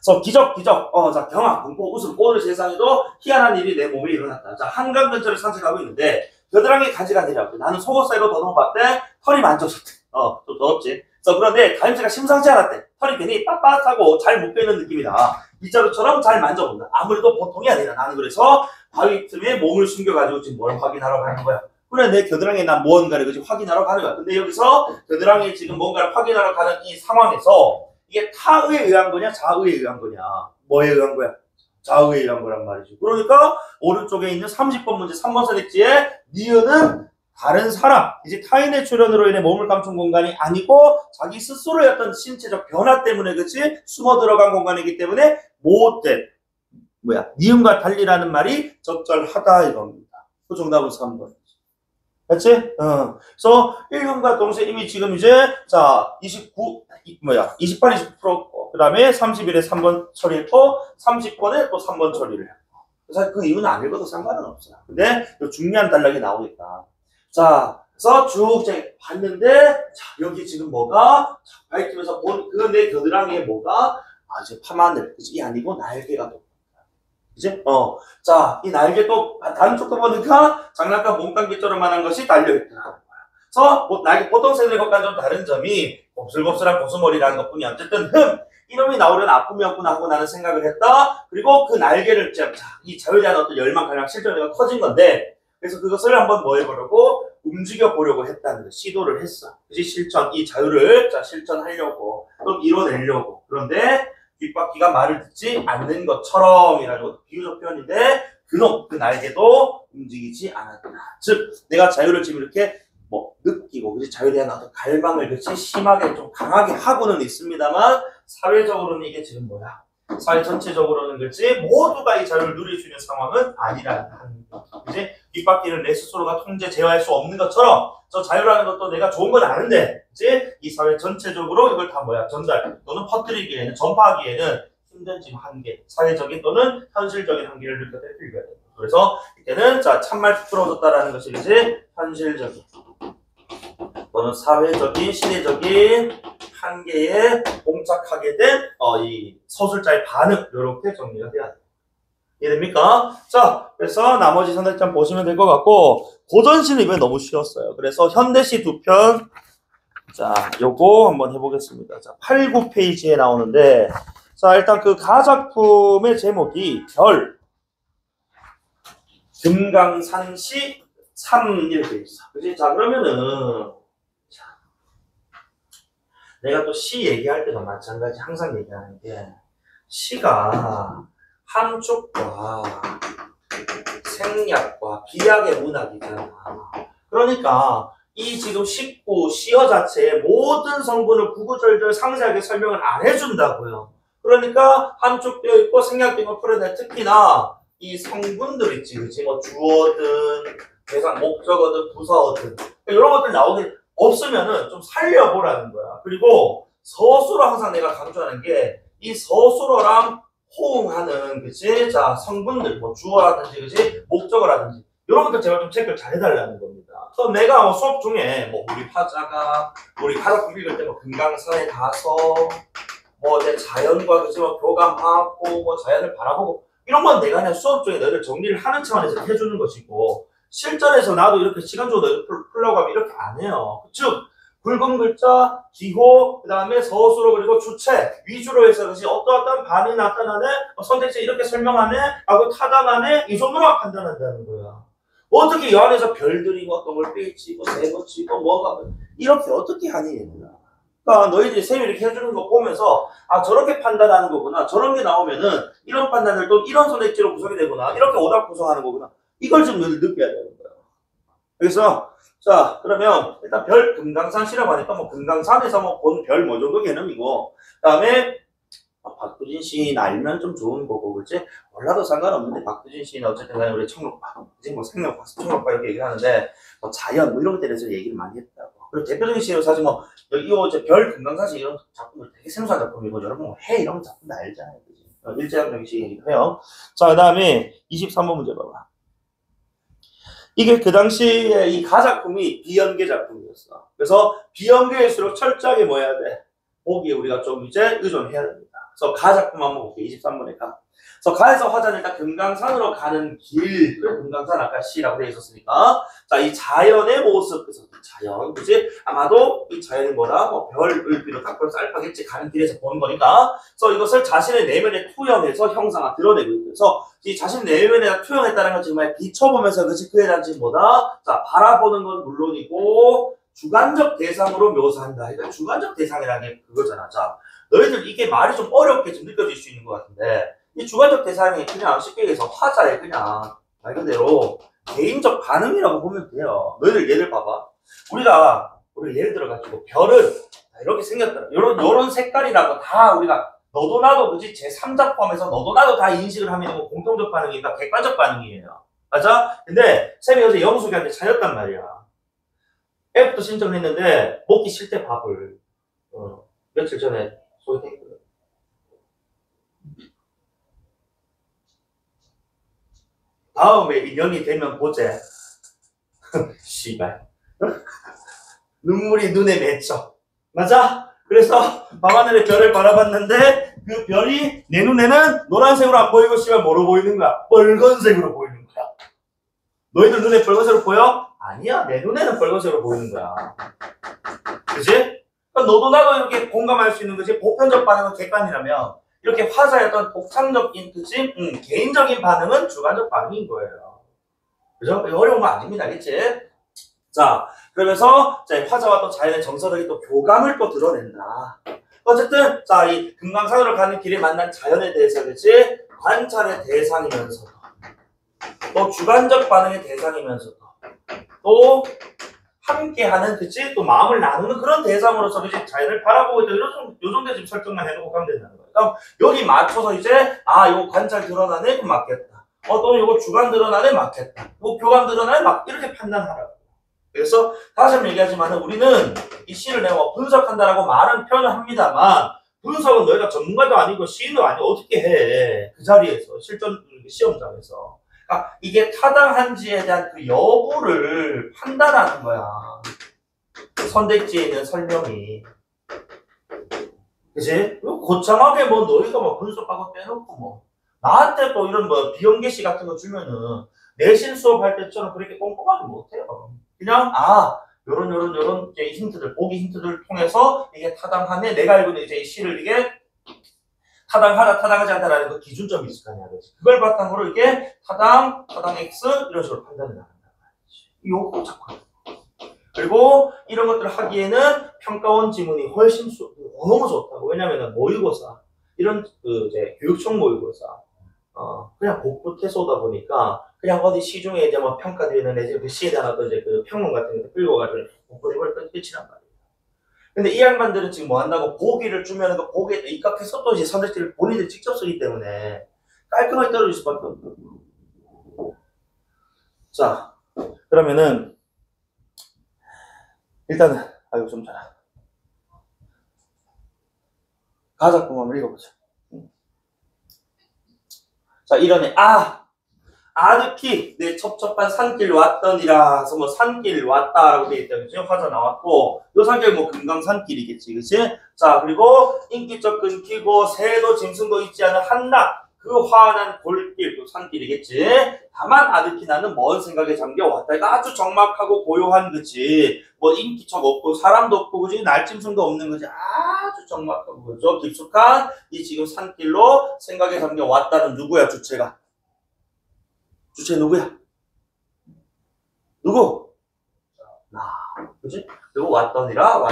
그래서 기적, 자, 경악, 공포, 웃음, 오늘 세상에도 희한한 일이 내 몸에 일어났다. 자, 한강 근처를 산책하고 있는데 겨드랑이 가지가 내려. 나는 속옷 사이로 더듬어봤대. 털이 만져졌대. 좀 더럽지. 그런데 다림새가 심상치 않았대. 털이 괜히 빳빳하고 잘 묶여있는 느낌이다. 빗자루처럼 잘 만져본다. 아무래도 보통이 아니라 나는 그래서 바위 틈에 몸을 숨겨가지고 지금 뭘 확인하러 가는 거야. 그래, 내 겨드랑이에 난 무언가를 그지 확인하러 가는 거야. 근데 여기서 겨드랑이에 지금 뭔가를 확인하러 가는 이 상황에서 이게 타의에 의한 거냐, 자의에 의한 거냐. 뭐에 의한 거야? 자의에 의한 거란 말이죠. 그러니까 오른쪽에 있는 30번 문제 3번 선택지에 니은은 다른 사람, 이제 타인의 출현으로 인해 몸을 감춘 공간이 아니고 자기 스스로의 어떤 신체적 변화 때문에 그치 숨어 들어간 공간이기 때문에 못된 니은과 달리라는 말이 적절하다 이겁니다. 그 정답은 3번. 그렇지? 그래서 1번과 동시에 이미 지금 이제 자 28, 29% 그 다음에 31에 3번 처리했고 30번에 또 3번 처리를 했고 그래서 그 이유는 안 읽어도 상관은 없어요. 근데 중요한 단락이 나오니까 자 그래서 쭉 이제 봤는데 자 여기 지금 뭐가 자, 밝히면서 본 그 내 겨드랑이에 뭐가 이제 파마늘 그치? 이 아니고 날개가 또 그치? 자, 이 날개 또 다른 쪽도 보니까 장난감 몸감기처럼 만한 것이 달려있더라. 그래서 날개 보통 새들의 것과는 좀 다른 점이 곱슬곱슬한 고수머리라는 것뿐이 어쨌든 이놈이 나오려는 아픔이었구나 하고 나는 생각을 했다. 그리고 그 날개를 이 자유에 대한 어떤 열망, 가량 실전이 커진 건데 그래서 그것을 한번 뭐 해보려고 움직여보려고 했다는 거 시도를 했어. 그치? 실천, 이 자유를 실천하려고 좀 이뤄내려고. 그런데 뒷바퀴가 말을 듣지 않는 것처럼 이라는 비유적 표현인데 그놈, 그 날개도 움직이지 않았다. 즉 내가 자유를 지금 이렇게 느끼고 그치? 자유에 대한 어떤 갈망을 그치? 심하게 좀 강하게 하고는 있습니다만 사회적으로는 이게 지금 사회 전체적으로는 그치? 모두가 이 자유를 누릴 수 있는 상황은 아니라는 거. 그치? 뒷바퀴를 내 스스로가 통제, 제어할 수 없는 것처럼 저 자유라는 것도 내가 좋은 건 아는데 그치? 이 사회 전체적으로 이걸 다 전달 또는 퍼뜨리기에는 전파하기에는 힘든 지금 한계, 사회적인 또는 현실적인 한계를 느꼈을 필요가 됩니다. 그래서 이때는 자 참말 부끄러워졌다라는 것이 이제 현실적인 또는 사회적인 시대적인 한계에 봉착하게 된 이 서술자의 반응 이렇게 정리가 돼야 돼요. 이해됩니까? 자, 그래서 나머지 선택장 보시면 될 것 같고 고전시는 이번에 너무 쉬웠어요. 그래서 현대시 2편 자, 요거 한번 해보겠습니다. 자, 8, 9페이지에 나오는데 자, 일단 그 가작품의 제목이 별 금강산시 3 이렇게 있어. 그치? 자, 그러면은 내가 또 시 얘기할 때도 마찬가지 항상 얘기하는 게 시가 함축과 생략과 비약의 문학이잖아. 그러니까 이 지금 식구, 시어 자체의 모든 성분을 구구절절 상세하게 설명을 안 해준다고요. 그러니까 함축되어 있고 생략된 걸 풀어내 특히나 이 성분들 있지, 그치? 주어든 대상, 목적어든 부사어든 이런 것들 나오게 없으면은 좀 살려보라는 거야. 그리고 서술어 항상 내가 강조하는 게 이 서술어랑 호응하는 그치? 자 성분들 주어라든지 그치? 목적어라든지 이런 것들 제발 좀 체크를 잘 해달라는 겁니다. 또 내가 수업 중에 우리 화자가 우리 가족품 읽을 때 금강산에 가서 내 자연과 그치? 교감하고 자연을 바라보고 이런 건 내가 그냥 수업 중에 너희들 정리를 하는 차원에서 해주는 것이고 실전에서 나도 이렇게 시간적으로 너희들 풀려고 하면 이렇게 안 해요. 즉 굵은 글자, 기호, 그 다음에 서술어 그리고 주체 위주로 해서 그치 어떠한 반응이 나타나네? 선택지 이렇게 설명하네? 하고 타당하네? 이 정도만 판단한다는 거야. 어떻게 이 안에서 별들이 어떤 걸 빼치고 세고치고 뭐가 이렇게 어떻게 하니 얘들아. 그러니까 너희들이 쌤이 이렇게 해주는 거 보면서 저렇게 판단하는 거구나. 저런 게 나오면은 이런 판단들도 이런 선택지로 구성이 되구나. 이렇게 오답 구성하는 거구나. 이걸 좀 너희들 느껴야 되는 거야. 그래서 자 그러면 일단 별 금강산시라고 하니까 금강산에서 본 별 정도 개념이고 그 다음에 박두진 시인 알면 좀 좋은 거고 그렇지? 몰라도 상관없는데 박두진 시인은 어쨌든 간에 우리 청록파 이제 생명파 청록파 이렇게 얘기를 하는데 자연 이런 것들에 대해서 얘기를 많이 했다고. 그리고 대표적인 시인은 사실 이거 이제 별 금강산시 이런 작품들 되게 생소한 작품이고 여러분 해 이런 작품도 알잖아요. 그지? 일제강점기 시 얘기를 해요. 자 그 다음에 23번 문제 봐봐. 이게 그 당시에 이 가작품이 비연계 작품이었어. 그래서 비연계일수록 철저하게 뭐 해야 돼? 보기에 우리가 좀 이제 의존해야 됩니다. 그래서 가작품 한번 볼게요. 23번에 가. 그래서 가에서 화자는 일단 금강산으로 가는 길, 금강산 아까 시라고 되어 있었으니까 자, 이 자연의 모습, 그래서 자연, 그치? 아마도 이 자연이 뭐라? 별을 비롯하고 쌀파겠지 가는 길에서 보는 거니까 그래서 이것을 자신의 내면에 투영해서 형상화 드러내고 있고 그래서 이 자신 내면에 투영했다는 건 정말 비춰보면서 그치? 그에 대한 지금 뭐다? 자, 바라보는 건 물론이고 주관적 대상으로 묘사한다. 그러니까 주관적 대상이라는 게 그거잖아. 자, 너희들 이게 말이 좀 어렵게 좀 느껴질 수 있는 것 같은데 이 주관적 대상이 그냥 쉽게 얘기해서 화자의 그냥 말 그대로 개인적 반응이라고 보면 돼요. 너희들 예를 봐봐. 우리가 예를 들어가지고 별은 이렇게 생겼더라. 요런 색깔이라고 다 우리가 너도 나도 그지 제3자 포함해서 너도 나도 다 인식을 하면 뭐 공통적 반응이니까 객관적 반응이에요. 맞아? 근데 쌤이 어제 영숙이한테 차렸단 말이야. 애부터 신청을 했는데 먹기 싫대 밥을. 며칠 전에 소개팅했거든. 다음에 인연이 되면 보재. 씨발. 눈물이 눈에 맺혀. 맞아? 그래서 밤하늘의 별을 바라봤는데 그 별이 내 눈에는 노란색으로 안 보이고 씨발 뭐로 보이는 거야? 빨간색으로 보이는 거야. 너희들 눈에 빨간색으로 보여? 아니야. 내 눈에는 빨간색으로 보이는 거야. 그치? 그러니까 너도 나도 이렇게 공감할 수 있는 거지. 보편적 반응은 객관이라면 이렇게 화자의 어떤 독창적인 그치? 개인적인 반응은 주관적 반응인 거예요. 그죠? 어려운 거 아닙니다. 알겠지? 자, 그러면서 자, 화자와 또 자연의 정서적인 또 교감을 또 드러낸다. 어쨌든 자, 이 금강산으로 가는 길에 만난 자연에 대해서 그치? 관찰의 대상이면서도 또 주관적 반응의 대상이면서도 또 함께하는 그치? 또 마음을 나누는 그런 대상으로서 그치? 자연을 바라보고 있다. 요 정도 지금 설정만 해놓고 가면 된다는 거예요. 그럼 여기 맞춰서 이제 요거 관찰 드러나네? 그럼 맞겠다. 또는 요거 주관 드러나네? 맞겠다. 요거 교감 드러나네? 이렇게 판단하라고. 그래서 다시 한번 얘기하지만 우리는 이 시를 내가 분석한다라고 말은 표현을 합니다만 분석은 너희가 전문가도 아니고 시인도 아니고 어떻게 해. 그 자리에서 실전 시험장에서. 그러니까 이게 타당한지에 대한 그 여부를 판단하는 거야. 선택지에 있는 설명이. 그치? 거창하게 뭐 너희가 뭐 분석하고 빼놓고 뭐 나한테 또 이런 뭐 비연계시 같은 거 주면은 내신 수업할 때처럼 그렇게 꼼꼼하게 못해요. 그냥 요런 이제 힌트들, 보기 힌트들을 통해서 이게 타당하네. 내가 알고 있는 이제 이 시를 이게 타당하다, 타당하지 않다라는 그 기준점이 있을 거 아니야. 그렇지? 그걸 바탕으로 이게 타당 X 이런 식으로 판단을 나간다. 요거 자꾸. 그리고 이런 것들을 하기에는 평가원 지문이 훨씬 너무 좋다고. 왜냐면은 모의고사 이런 그 이제 교육청 모의고사 그냥 복붙해서 오다 보니까 그냥 어디 시중에 이제 뭐 평가드리는 이제 그 시에 대한 어떤 이제 그 평론 같은 거 끌고가지고 복붙해버렸던 끝이란 말이에요. 근데 이 양반들은 지금 뭐 한다고 보기를 주면 그 보기에 입각해서 또 이제 선택지를 본인들이 직접 쓰기 때문에 깔끔하게 떨어질 수밖에 없는 거예요. 자, 그러면은 일단은 아이고 좀 잘. 가작품 한번 읽어보자. 자, 이러네. 아득히 내 첩첩한 산길 왔더니라. 그래서 뭐 산길 왔다라고 되어 있다면 지금 화자 나왔고 요 산길 뭐 금강산길이겠지, 그치? 자, 그리고 인기척 끊기고 새도 짐승도 있지 않은 한낮 그 환한 골길 또 산길이겠지. 다만 아득히 나는 먼 생각에 잠겨 왔다. 그러니까 아주 적막하고 고요한 그치. 뭐 인기척 없고 사람도 없고 그치. 날짐승도 없는 거지. 아주 적막하고 그죠. 깊숙한 이 지금 산길로 생각에 잠겨 왔다는 누구야 주체가? 주체 누구야? 누구? 나. 그치? 그리고 왔더니라.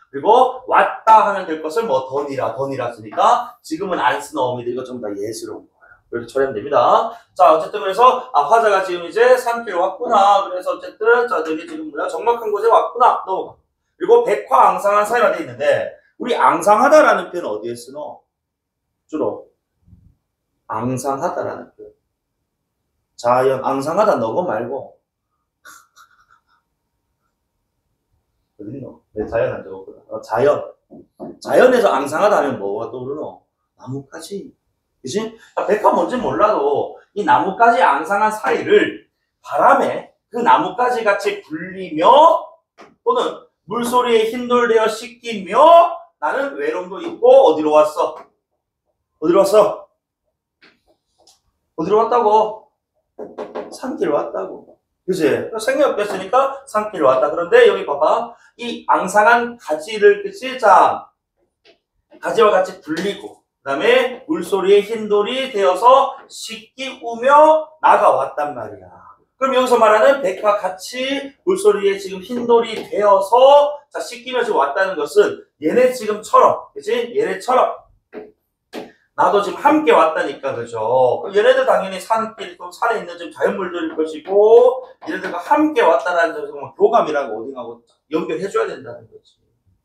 그리고 왔다 하면 될 것을 뭐 더니라 쓰니까 지금은 안 쓰는 어미들 이거 전부 다 예스러운 거예요. 이렇게 처리하면 됩니다. 자, 어쨌든 그래서 화자가 지금 이제 산길 왔구나. 그래서 어쨌든 자, 여기 지금 뭐야? 적막한 곳에 왔구나. 넘어가. 그리고 백화앙상한 사이라 돼 있는데 우리 앙상하다라는 표현 어디에 쓰노? 주로 앙상하다라는 표현. 자연, 앙상하다 너거 말고 어딨노? 내 자연 안 적었구나. 자연에서 앙상하다 하면 뭐가 떠오르노? 나뭇가지. 그치? 백화 뭔지 몰라도 이 나뭇가지 앙상한 사이를 바람에 그 나뭇가지 같이 불리며 또는 물소리에 흰돌되어 씻기며 나는 외로움도 있고 어디로 왔어? 어디로 왔다고? 산길 왔다고. 그치? 생각 없겠으니까 산길 왔다. 그런데 여기 봐봐. 이 앙상한 가지를, 그치? 자, 가지와 같이 불리고, 그 다음에 물소리에 흰돌이 되어서 씻기우며 나가왔단 말이야. 그럼 여기서 말하는 백과 같이 물소리에 지금 흰돌이 되어서 자, 씻기면서 왔다는 것은 얘네 지금처럼, 그치? 얘네처럼 나도 지금 함께 왔다니까, 그죠? 그럼 얘네들 당연히 산길, 또 산에 있는 지금 자연물들일 것이고, 얘네들과 함께 왔다라는 점에서 교감이라는 거 어딘가하고 연결해줘야 된다는 거지.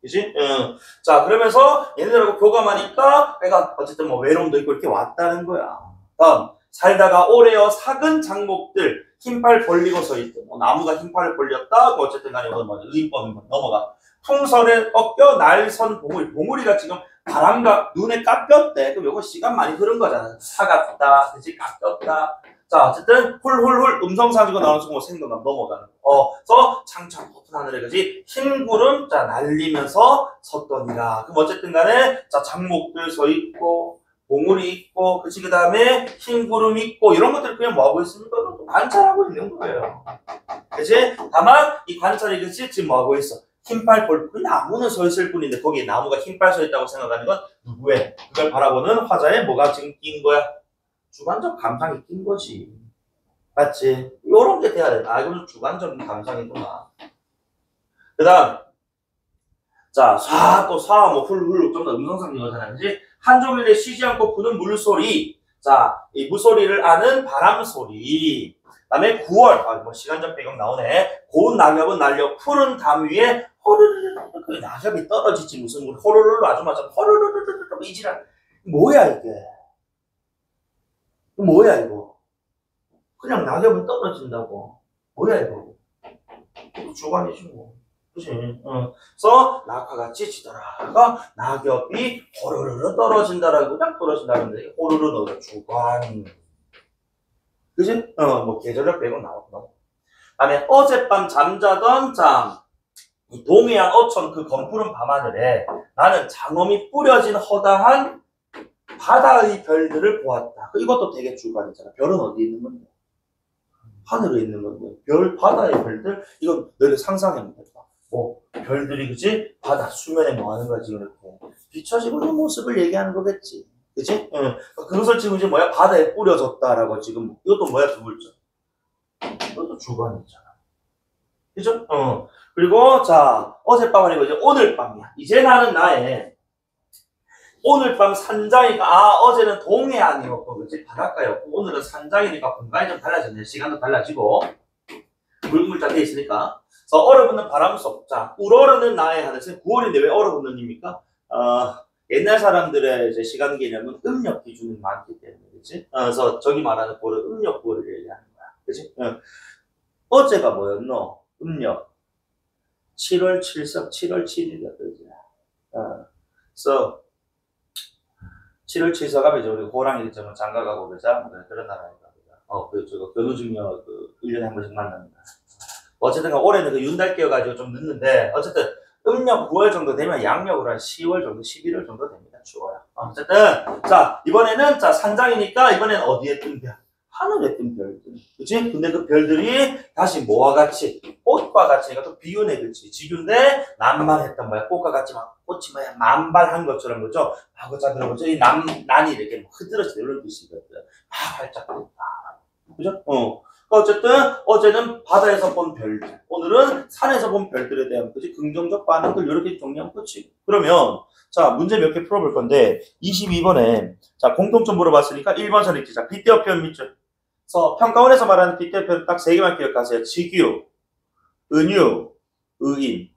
그지? 응. 자, 그러면서 얘네들하고 교감하니까 내가 어쨌든 뭐 외로움도 있고 이렇게 왔다는 거야. 다음, 살다가 오래여 삭은 장목들, 흰팔 벌리고 서 있던, 뭐 나무가 흰팔을 벌렸다? 어쨌든 간에 이건 뭐 의인법인 거 넘어가. 풍설에 꺾여 날선 봉우리. 봉우리가 지금 바람과 눈에 깎였대. 그럼 요거 시간 많이 흐른 거잖아. 사갔다, 그치? 깎였다. 자, 어쨌든 훌훌훌 음성 사지고 나오는 순간 생동감 넘어가는 거. 그래서 창창 높은 하늘에 그지? 흰 구름 자 날리면서 섰더니라. 그럼 어쨌든 간에 자 장목들 서 있고 봉우리 있고 그치? 그 다음에 흰 구름 있고 이런 것들 그냥 뭐 하고 있습니까? 관찰하고 있는 거예요. 그치? 다만 이 관찰이 그치? 지금 뭐 하고 있어? 흰팔 그 나무는 서 있을 뿐인데 거기에 나무가 흰팔 서 있다고 생각하는 건 누구의? 그걸 바라보는 화자의 뭐가 지금 낀 거야? 주관적 감상이 낀 거지. 맞지? 요런 게 돼야 돼. 아, 이건 주관적 감상이구나. 그 다음, 자, 뭐, 훌훌, 좀 더 음성상 이거잖아. 그지? 한종일에 쉬지 않고 부는 물소리. 자, 이 물소리를 아는 바람소리. 그 다음에 9월, 뭐, 시간적 배경 나오네. 고운 낙엽은 날려 푸른 담 위에 호르르르, 그 낙엽이 떨어지지. 무슨, 호르르르 아주 맞아. 호르르르르, 이지랄. 뭐야, 이게? 뭐야 이거? 그냥 낙엽은 떨어진다고. 뭐야 이거? 주관이지 뭐. 그치? 그래서 낙하같이 지더라가 낙엽이 호로로로 떨어진다라고 그냥 떨어진다는데 호로로 넣어서 주관. 그치? 뭐 계절적 배경 나왔구나. 다음에 어젯밤 잠자던 잠. 이 동해안 어촌 그 검푸른 밤하늘에 나는 장엄이 뿌려진 허다한 바다의 별들을 보았다. 이것도 되게 주관이잖아. 별은 어디 있는 건데? 하늘에 있는 건데. 별, 바다의 별들? 이건 너희가 상상해보면 돼. 뭐, 별들이, 그치? 바다 수면에 뭐 하는 거지, 이렇게. 비춰지고 있는 모습을 얘기하는 거겠지. 그치? 응. 그것을 지금 이제 뭐야? 바다에 뿌려졌다라고 지금. 이것도 뭐야, 두 글자? 이것도 주관이잖아. 그죠? 그리고, 자, 어젯밤 아니고 이제 오늘 밤이야. 이제 나는 나의 오늘 밤 산장이니까 어제는 동해안이었고 그치? 바닷가였고 오늘은 산장이니까 공간이 좀 달라졌네. 시간도 달라지고 물물자 돼 있으니까. 그래서 얼어붙는 바람 속. 자, 울어오르는 나의 하늘. 9월인데 왜 얼어붙는입니까? 옛날 사람들의 이제 시간 개념은 음력 기준이 많기 때문에 그치? 그래서 저기 말하는 9월은 음력 9월을 얘기하는 거야. 그치? 어제가 뭐였노? 음력 7월 7석 7월 7일이었지. 그래서 7월 7서가 이제 우리 호랑이 좀 장가가고 그러자 그런 나라니까. 저거 견우증녀 1년에 한 번씩 만납니다. 어쨌든 올해는 그 윤달 끼어가지고 좀 늦는데 어쨌든 음력 9월 정도 되면 양력으로 한 10월 정도 11월 정도 됩니다. 추워요. 어쨌든 자 이번에는 자 산장이니까 이번에는 어디에 뜬 별? 하늘에 뜬 별들. 그치? 근데 그 별들이 다시 뭐와 같이 꽃과 같이 그러니까 또 비유네 그치? 지균데 난발했던 거야. 꽃과 같이 막 꽃이 뭐야 만발한 것처럼 그죠? 그자 들어보죠? 이 난이 이렇게 흐드러지는 이런 뜻이거든. 활짝 pis다. 그죠? 어쨌든 어제는 바다에서 본 별들, 오늘은 산에서 본 별들에 대한 그치? 긍정적 반응들 이렇게 정리하면 끝이. 그러면 자 문제 몇 개 풀어볼 건데 22번에 자 공통점 물어봤으니까 1번 선택지 자 빗대어 표현 밑줄. 그래서 평가원에서 말하는 빗대어 표현 딱 3개만 기억하세요. 직유, 은유, 의인.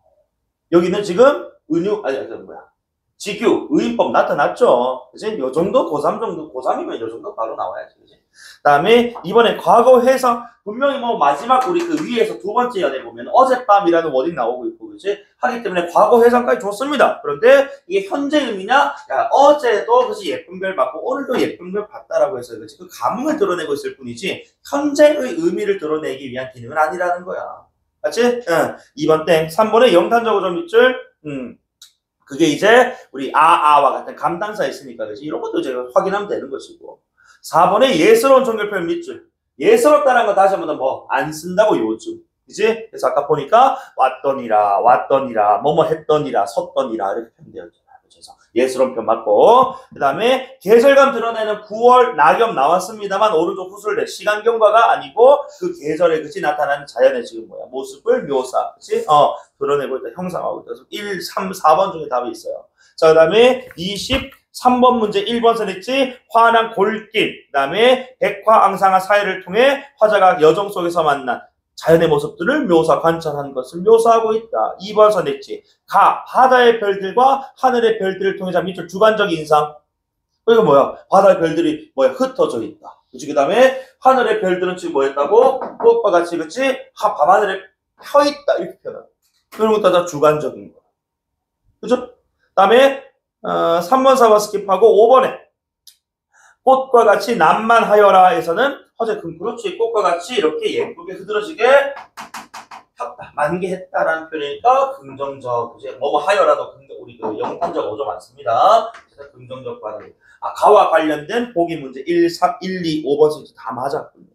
여기는 지금 은유 직유, 의인법 나타났죠. 그치? 요 정도 고3 정도 고3이면 요 정도 바로 나와야지. 그치? 다음에 이번에 과거 회상 분명히 뭐 마지막 우리 그 위에서 두 번째 연애 보면 어젯밤이라는 워딩 나오고 있고 그치? 하기 때문에 과거 회상까지 좋습니다. 그런데 이게 현재 의미냐? 야, 어제도 그치 예쁜 별 봤고 오늘도 예쁜 별 봤다라고 해서 그치? 그 감흥을 드러내고 있을 뿐이지 현재의 의미를 드러내기 위한 기능은 아니라는 거야. 맞지? 2번 땡. 3번에 영탄적으로 좀 밑줄. 그게 이제 우리 아와 같은 감탄사 있으니까 그치? 이런 것도 이제 확인하면 되는 것이고. 4번에 예스러운 종결 표현 밑줄. 예스럽다는 거 다시 한번 뭐 안 쓴다고 요즘. 그치? 그래서 아까 보니까 왔더니라, 뭐뭐 했더니라, 섰더니라 이렇게 표현되었잖아요. 그래서 예스러운 표현 맞고. 그 다음에 계절감 드러내는 9월 낙엽 나왔습니다만 오른쪽 후술대 시간 경과가 아니고 그 계절에 그치 나타나는 자연의 지금 뭐야 모습을 묘사. 그치? 드러내고 있다 형상하고 있다. 그래서 1, 3, 4번 중에 답이 있어요. 자, 그 다음에 24 3번 문제 1번 선했지. 환한 골길, 그 다음에 백화앙상한 사회를 통해 화자가 여정 속에서 만난 자연의 모습들을 관찰한 것을 묘사하고 있다. 2번 선했지. 바다의 별들과 하늘의 별들을 통해서 밑줄 주관적 인상. 이거 뭐야? 바다의 별들이 흩어져 있다. 그치? 그 다음에 하늘의 별들은 지금 뭐였다고? 꽃과 같이, 그치? 밤하늘에 펴 있다. 이렇게 표현하고. 이런 것도 다 주관적인 거야. 그죠? 그 다음에 3번, 4번 스킵하고 5번에 꽃과 같이 남만하여라 에서는 화제 그렇지. 꽃과 같이 이렇게 예쁘게 흐드러지게 폈다. 만개했다라는 표현이니까 긍정적. 이제 하여라도 우리 그 영탄적 어조 많습니다. 그래서 긍정적 반응. 가와 관련된 보기 문제 1, 3, 1, 2, 5번 다 맞았군요.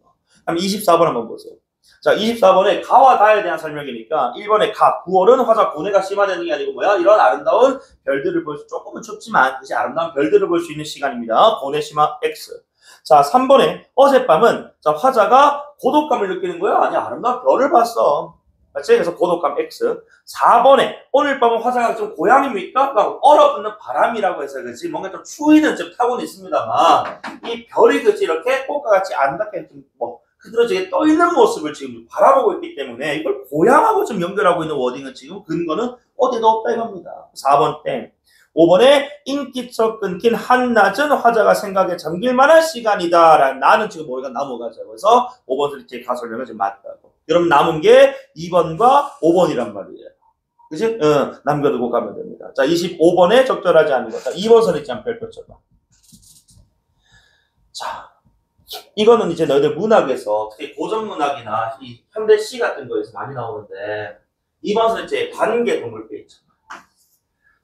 그럼 24번 한번 보세요. 자, 24번에 가와 다에 대한 설명이니까 1번에 9월은 화자 고뇌가 심화되는 게 아니고 이런 아름다운 별들을 볼 수, 조금은 춥지만 이제 아름다운 별들을 볼 수 있는 시간입니다. 고뇌 심화 X. 자, 3번에 어젯밤은 화자가 고독감을 느끼는 거야? 아니, 아름다운 별을 봤어. 맞지? 그래서 고독감 X. 4번에 오늘 밤은 화자가 좀 고향입니까? 그러니까 얼어붙는 바람이라고 해서 그렇지 뭔가 좀 추위는 좀 타고는 있습니다만 이 별이 그렇지 이렇게 꽃과 같이 아름답게 좀 흐드러지게 떠 있는 모습을 지금 바라보고 있기 때문에 이걸 고향하고 좀 연결하고 있는 워딩은 지금 근거는 어디도 없다 이겁니다. 4번 땡. 5번에 인기척 끊긴 한낮은 화자가 생각에 잠길 만한 시간이다. 라는 나는 지금 머리가 넘어가자고. 그래서 5번 이렇게 가설명은 지금 맞다고. 그럼 남은 게 2번과 5번이란 말이에요. 그치? 남겨두고 가면 됩니다. 자, 25번에 적절하지 않은 것. 자, 2번 선에 있지 않은 별표 쳐봐. 자, 이거는 이제 너희들 문학에서 특히 고전문학이나 이 현대시 같은 거에서 많이 나오는데 2번 선에 이제 관계 동물표 있잖아.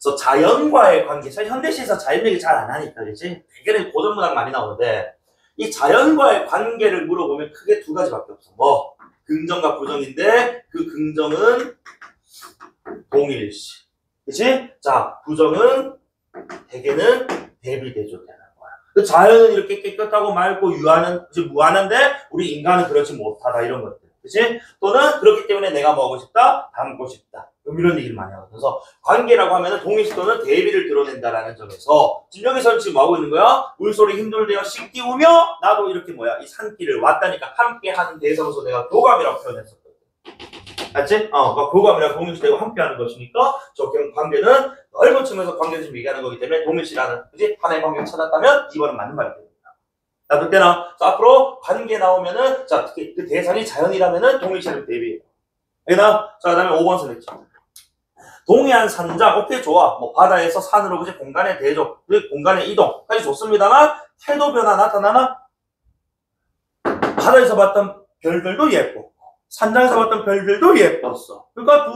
그래서 자연과의 관계, 사실 현대시에서 자연 얘기 잘 안 하니까, 그치? 대개는 고전문학 많이 나오는데, 이 자연과의 관계를 물어보면 크게 두 가지밖에 없어. 긍정과 부정인데, 그 긍정은 동일시. 그치? 자, 부정은 대개는 대비대조되는 거야. 그 자연은 이렇게 깨끗하고 맑고 무한한데, 우리 인간은 그렇지 못하다, 이런 것들. 그치? 또는 그렇기 때문에 내가 뭐 하고 싶다? 닮고 싶다. 이런 얘기를 많이 하거든요. 그래서 관계라고 하면은 동일시 또는 대비를 드러낸다라는 점에서 지금 여기서는 지금 뭐 하고 있는 거야? 물소리 힘들대어 씩 띄우며 나도 이렇게 이 산길을 왔다니까 함께하는 대성소 내가 교감이라고 표현했었거든. 맞지? 그러니까 교감이랑 동일시되고 함께하는 것이니까 저 관계는 넓은 측면에서 관계를 지금 얘기하는 거기 때문에 동일시라는 그지? 하나의 관계를 찾았다면 이번은 맞는 말이 됩니다. 놔둘 때나 앞으로 관계 나오면은 자 특히 그 대상이 자연이라면은 동일시를 대비해요. 여기다 자 그다음에 5번 선택지. 동해안 산장, 오케이, 좋아. 바다에서 산으로, 그지? 공간의 대조, 공간의 이동까지 좋습니다만, 태도 변화 나타나나? 바다에서 봤던 별들도 예뻤고, 산장에서 봤던 별들도 예뻤어. 그러니까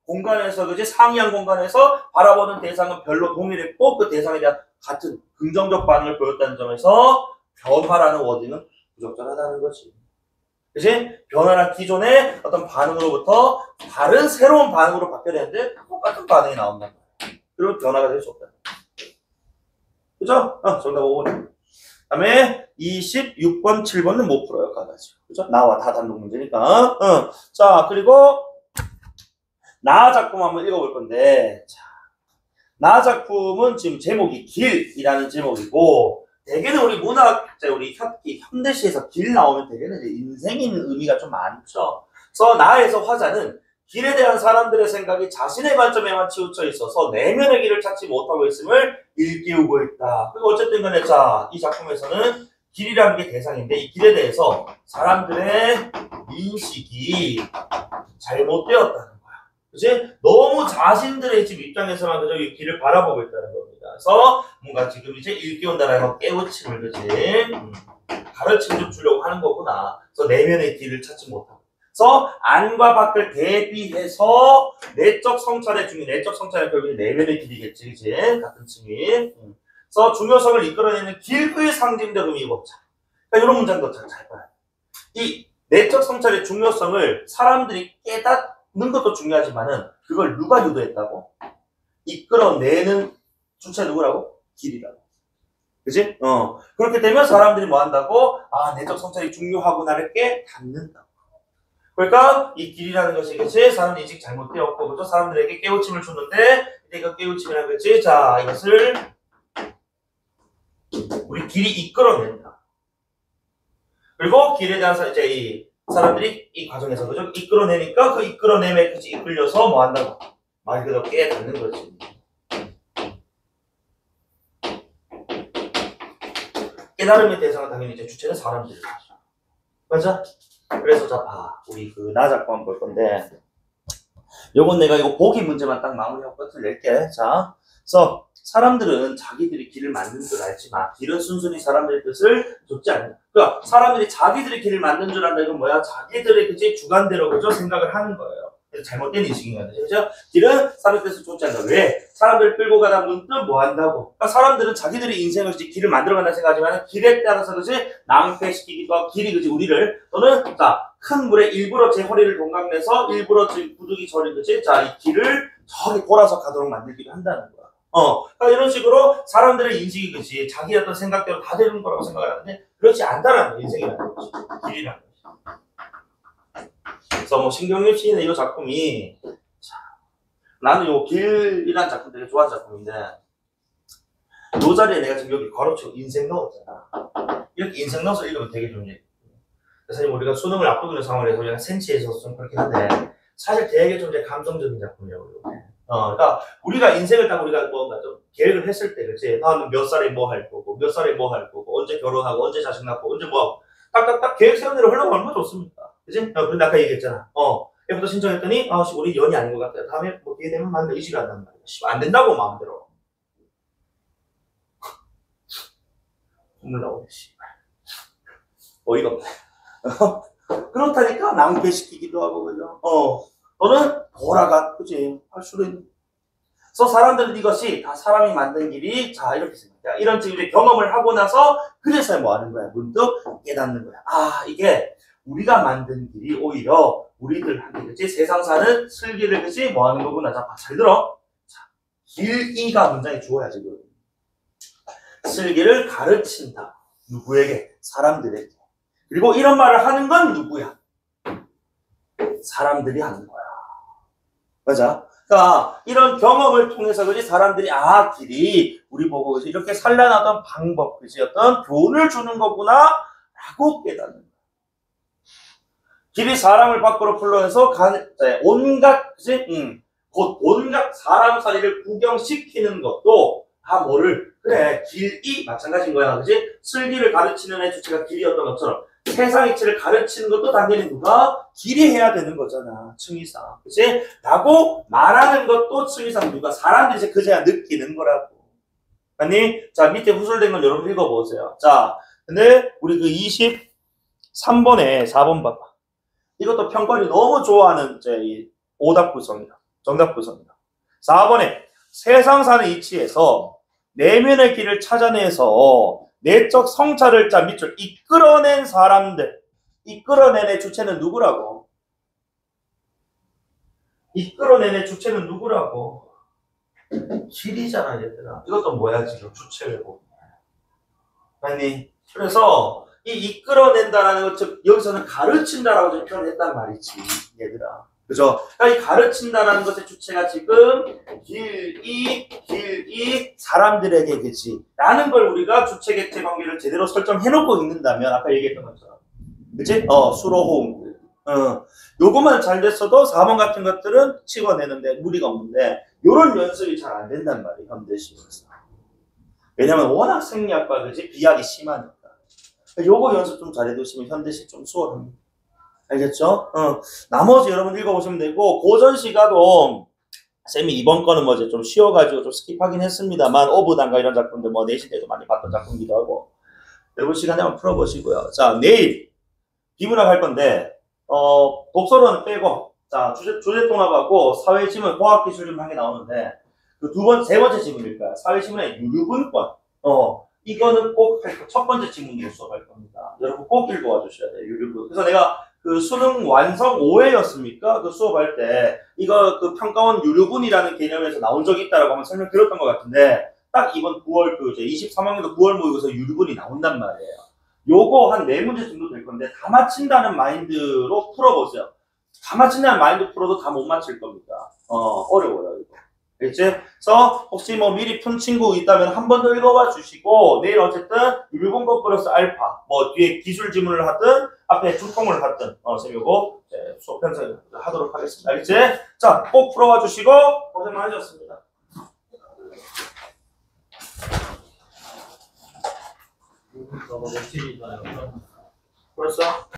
공간에서, 그지? 상이한 공간에서 바라보는 대상은 별로 동일했고, 그 대상에 대한 같은 긍정적 반응을 보였다는 점에서, 변화라는 워딩은 부적절하다는 거지. 그치? 변화란 기존의 어떤 반응으로부터 다른 새로운 반응으로 바뀌어야 되는데 똑같은 반응이 나온단 말이야. 그리고 변화가 될 수 없다. 그죠? 정답 5번. 그 다음에 26번, 7번은 못 풀어요. 가가지고. 그죠? 나와 다 단독 문제니까. 자, 그리고 나 작품 한번 읽어볼 건데 자, 나 작품은 지금 제목이 길이라는 제목이고 대개는 우리 우리 현대시에서 길 나오면 대개는 이제 인생인 의미가 좀 많죠. 그래서 나에서 화자는 길에 대한 사람들의 생각이 자신의 관점에만 치우쳐 있어서 내면의 길을 찾지 못하고 있음을 일깨우고 있다. 그리고 어쨌든 간에 자, 이 작품에서는 길이라는 게 대상인데 이 길에 대해서 사람들의 인식이 잘못되었다는 거야. 그치? 너무 자신들의 집 입장에서만 그저 이 길을 바라보고 있다는 겁니다. 그래서 뭔가 지금 이제 일깨운다라는 거 깨우침을 그지 가르침 좀 주려고 하는 거구나. 그래서 내면의 길을 찾지 못하고. 그래서 안과 밖을 대비해서 내적 성찰의 결국은 내면의 길이겠지, 그지? 같은 층이. 그래서 중요성을 이끌어내는 길의 상징적 의미 보자. 그러니까 이런 문장도 잘 봐요. 이 내적 성찰의 중요성을 사람들이 깨닫는 것도 중요하지만은 그걸 누가 유도했다고? 이끌어내는 주체 누구라고? 길이라고. 그치? 그렇게 되면 사람들이 뭐 한다고? 내적 성찰이 중요하구나를 깨닫는다고. 그러니까 이 길이라는 것이 그치? 사람 인식 잘못되었고, 그죠? 사람들에게 깨우침을 줬는데, 이거 깨우침이라는 거지? 자, 이것을 우리 길이 이끌어낸다. 그리고 길에 대한 이제 이 사람들이 이 과정에서 그죠? 이끌어내니까 그 이끌어냄에 그치 이끌려서 뭐 한다고? 말 그대로 깨닫는 거지. 깨달음의 대상은 당연히 이제 주체는 사람들이죠. 맞아? 그래서 자, 우리 그 나작고 한번 볼 건데, 요건 내가 이거 보기 문제만 딱 마무리하고 끝을 낼게. 자, 그래서 사람들은 자기들이 길을 만든 줄 알지만 길은 순순히 사람들의 뜻을 좇지 않는다. 그러니까 사람들이 자기들이 길을 만든 줄 안다. 이건 뭐야? 자기들의 그치 주관대로 그죠? 생각을 하는 거예요. 그래서 잘못된 인식인 거죠. 그죠? 길은 사람의 뜻을 좇지 않는다. 왜? 사람들을 끌고 가다 문득 뭐 한다고? 그러니까 사람들은 자기들의 인생을 그치 길을 만들어간다 생각하지만 길에 따라서 그치 낭패시키기도 하고 길이 그치 우리를 또는 자 큰 물에 일부러 제 허리를 동강내서 일부러 지금 부득이 저리 그치 자 이 길을 저기 돌아서 가도록 만들기도 한다는 거야. 그러니까 이런 식으로 사람들의 인식이 그치 자기 어떤 생각대로 다 되는 거라고 생각을 하는데 그렇지 않다라는 거야. 인생이라는 것이 길이라는 것이. 그래서 뭐 신경림 시인의 이 작품이 자, 나는 요 길이라는 작품 되게 좋아하는 작품인데 요 자리에 내가 지금 여기 괄호치고 인생 넣었잖아. 이렇게 인생 넣어서 읽으면 되게 좀 사실 우리가 수능을 앞두고 있는 상황에서 우리가 센치해서 좀 그렇긴 한데 사실 되게 좀 이제 감성적인 작품이라고 그러니까 우리가 인생을 딱 우리가 뭔가 좀 계획을 했을 때 그치 나는 몇 살에 뭐 할 거고 몇 살에 뭐 할 거고 언제 결혼하고 언제 자식 낳고 언제 뭐 하고 딱딱딱 계획 세운 대로 흘러가면 얼마나 좋습니까 그치? 근데 아까 얘기했잖아 애부터 신청했더니 우리 연이 아닌 것 같아 다음에 뭐 기회 되면 만나 이식을 한단 말이야 안 된다고 마음대로 콧물 나오네 씨발 어이가 없네 그렇다니까 낭패시키기도 하고 그죠? 너는 돌아가 그지? 할 수도 있는. 그래서 사람들은 이것이 다 사람이 만든 길이 자 이렇게 생각해. 이런 지금 이제 경험을 하고 나서 그래서 뭐 하는 거야? 문득 깨닫는 거야. 이게 우리가 만든 길이 오히려 우리들한테 그지? 세상 사는 슬기를 그지? 뭐 하는 거구나. 자, 잘 들어. 자, 길이가 문장이 주어야 지금. 슬기를 가르친다. 누구에게? 사람들에게. 그리고 이런 말을 하는 건 누구야? 사람들이 하는 거야. 맞아? 그러니까 이런 경험을 통해서 그지 사람들이 길이 우리 보고 그지 이렇게 산란하던 방법 그지 어떤 교훈을 주는 거구나 라고 깨닫는 거야. 길이 사람을 밖으로 불러내서 온갖 그지 곧 온갖 사람 살이를 구경시키는 것도 뭐를 그래 길이 마찬가지인 거야 그지 슬기를 가르치는 애 주체가 길이었던 것처럼 세상 이치를 가르치는 것도 당연히 누가 길이 해야 되는 거잖아. 층이상. 그치? 라고 말하는 것도 층이상 누가 사람들이 이제 그제야 느끼는 거라고. 아니, 자, 밑에 후술된 건 여러분 읽어보세요. 자, 근데 우리 그 23번에 4번 봐봐. 이것도 평가리 너무 좋아하는 이 오답 구성이다. 정답 구성이다. 4번에 세상 사는 이치에서 내면의 길을 찾아내서 내적 성찰을 밑줄 이끌어낸 사람들 이끌어내는 주체는 누구라고? 이끌어내는 주체는 누구라고? 길이잖아 얘들아. 이것도 뭐야 지금 주체를 보고. 아니 그래서 이 이끌어낸다라는 것 즉 여기서는 가르친다라고 좀 표현했단 말이지 얘들아. 그죠? 그러니까 이 가르친다라는 것의 주체가 지금 길이 사람들에게 그치 라는 걸 우리가 주체 객체 관계를 제대로 설정해놓고 읽는다면 아까 얘기했던 것처럼 그치? 수로호응 요거만 잘 됐어도 4번 같은 것들은 치워내는데 무리가 없는데 요런 연습이 잘 안 된단 말이에요 현대식으로서. 왜냐면 워낙 생리학과 그치? 비약이 심하니까 요거 연습 좀 잘 해두시면 현대식 좀 수월합니다. 알겠죠? 나머지 여러분 읽어보시면 되고, 고전시가도, 쌤이 이번 거는 뭐 이제 좀 쉬워가지고 좀 스킵하긴 했습니다만, 오브단가 이런 작품들 뭐 내신 때도 많이 봤던 작품이기도 하고, 여러분 시간에 한번 풀어보시고요. 자, 내일 비문학 할 건데, 독서로는 빼고, 자, 주제 통합하고 사회지문, 과학기술 한 개 나오는데, 그 세 번째 지문일 거야. 사회지문의 유류분권. 이거는 꼭 첫 번째 지문으로 수업할 겁니다. 여러분 꼭 읽어와 주셔야 돼요. 유류분. 그래서 내가 그 수능 완성 5회였습니까? 그 수업할 때 이거 그 평가원 유류분이라는 개념에서 나온 적이 있다라고 한번 설명 드렸던 것 같은데 딱 이번 9월 그 이제 23학년도 9월 모의고사 유류분이 나온단 말이에요. 요거 한 4문제 정도 될 건데 다 맞힌다는 마인드로 풀어보세요. 다 맞힌다는 마인드 풀어도 다 못 맞힐 겁니다. 어려워요 이거. 알겠지? 그래서 혹시 뭐 미리 푼 친구 있다면 한 번 더 읽어봐 주시고 내일 어쨌든 일본어 플러스 알파 뭐 뒤에 기술 지문을 하든 앞에 중통을 하든 선생님 요거 수업 편성을 하도록 하겠습니다. 알겠지? 자, 꼭 풀어봐 주시고 고생 많으셨습니다. 너무 며칠이나요? 벌써?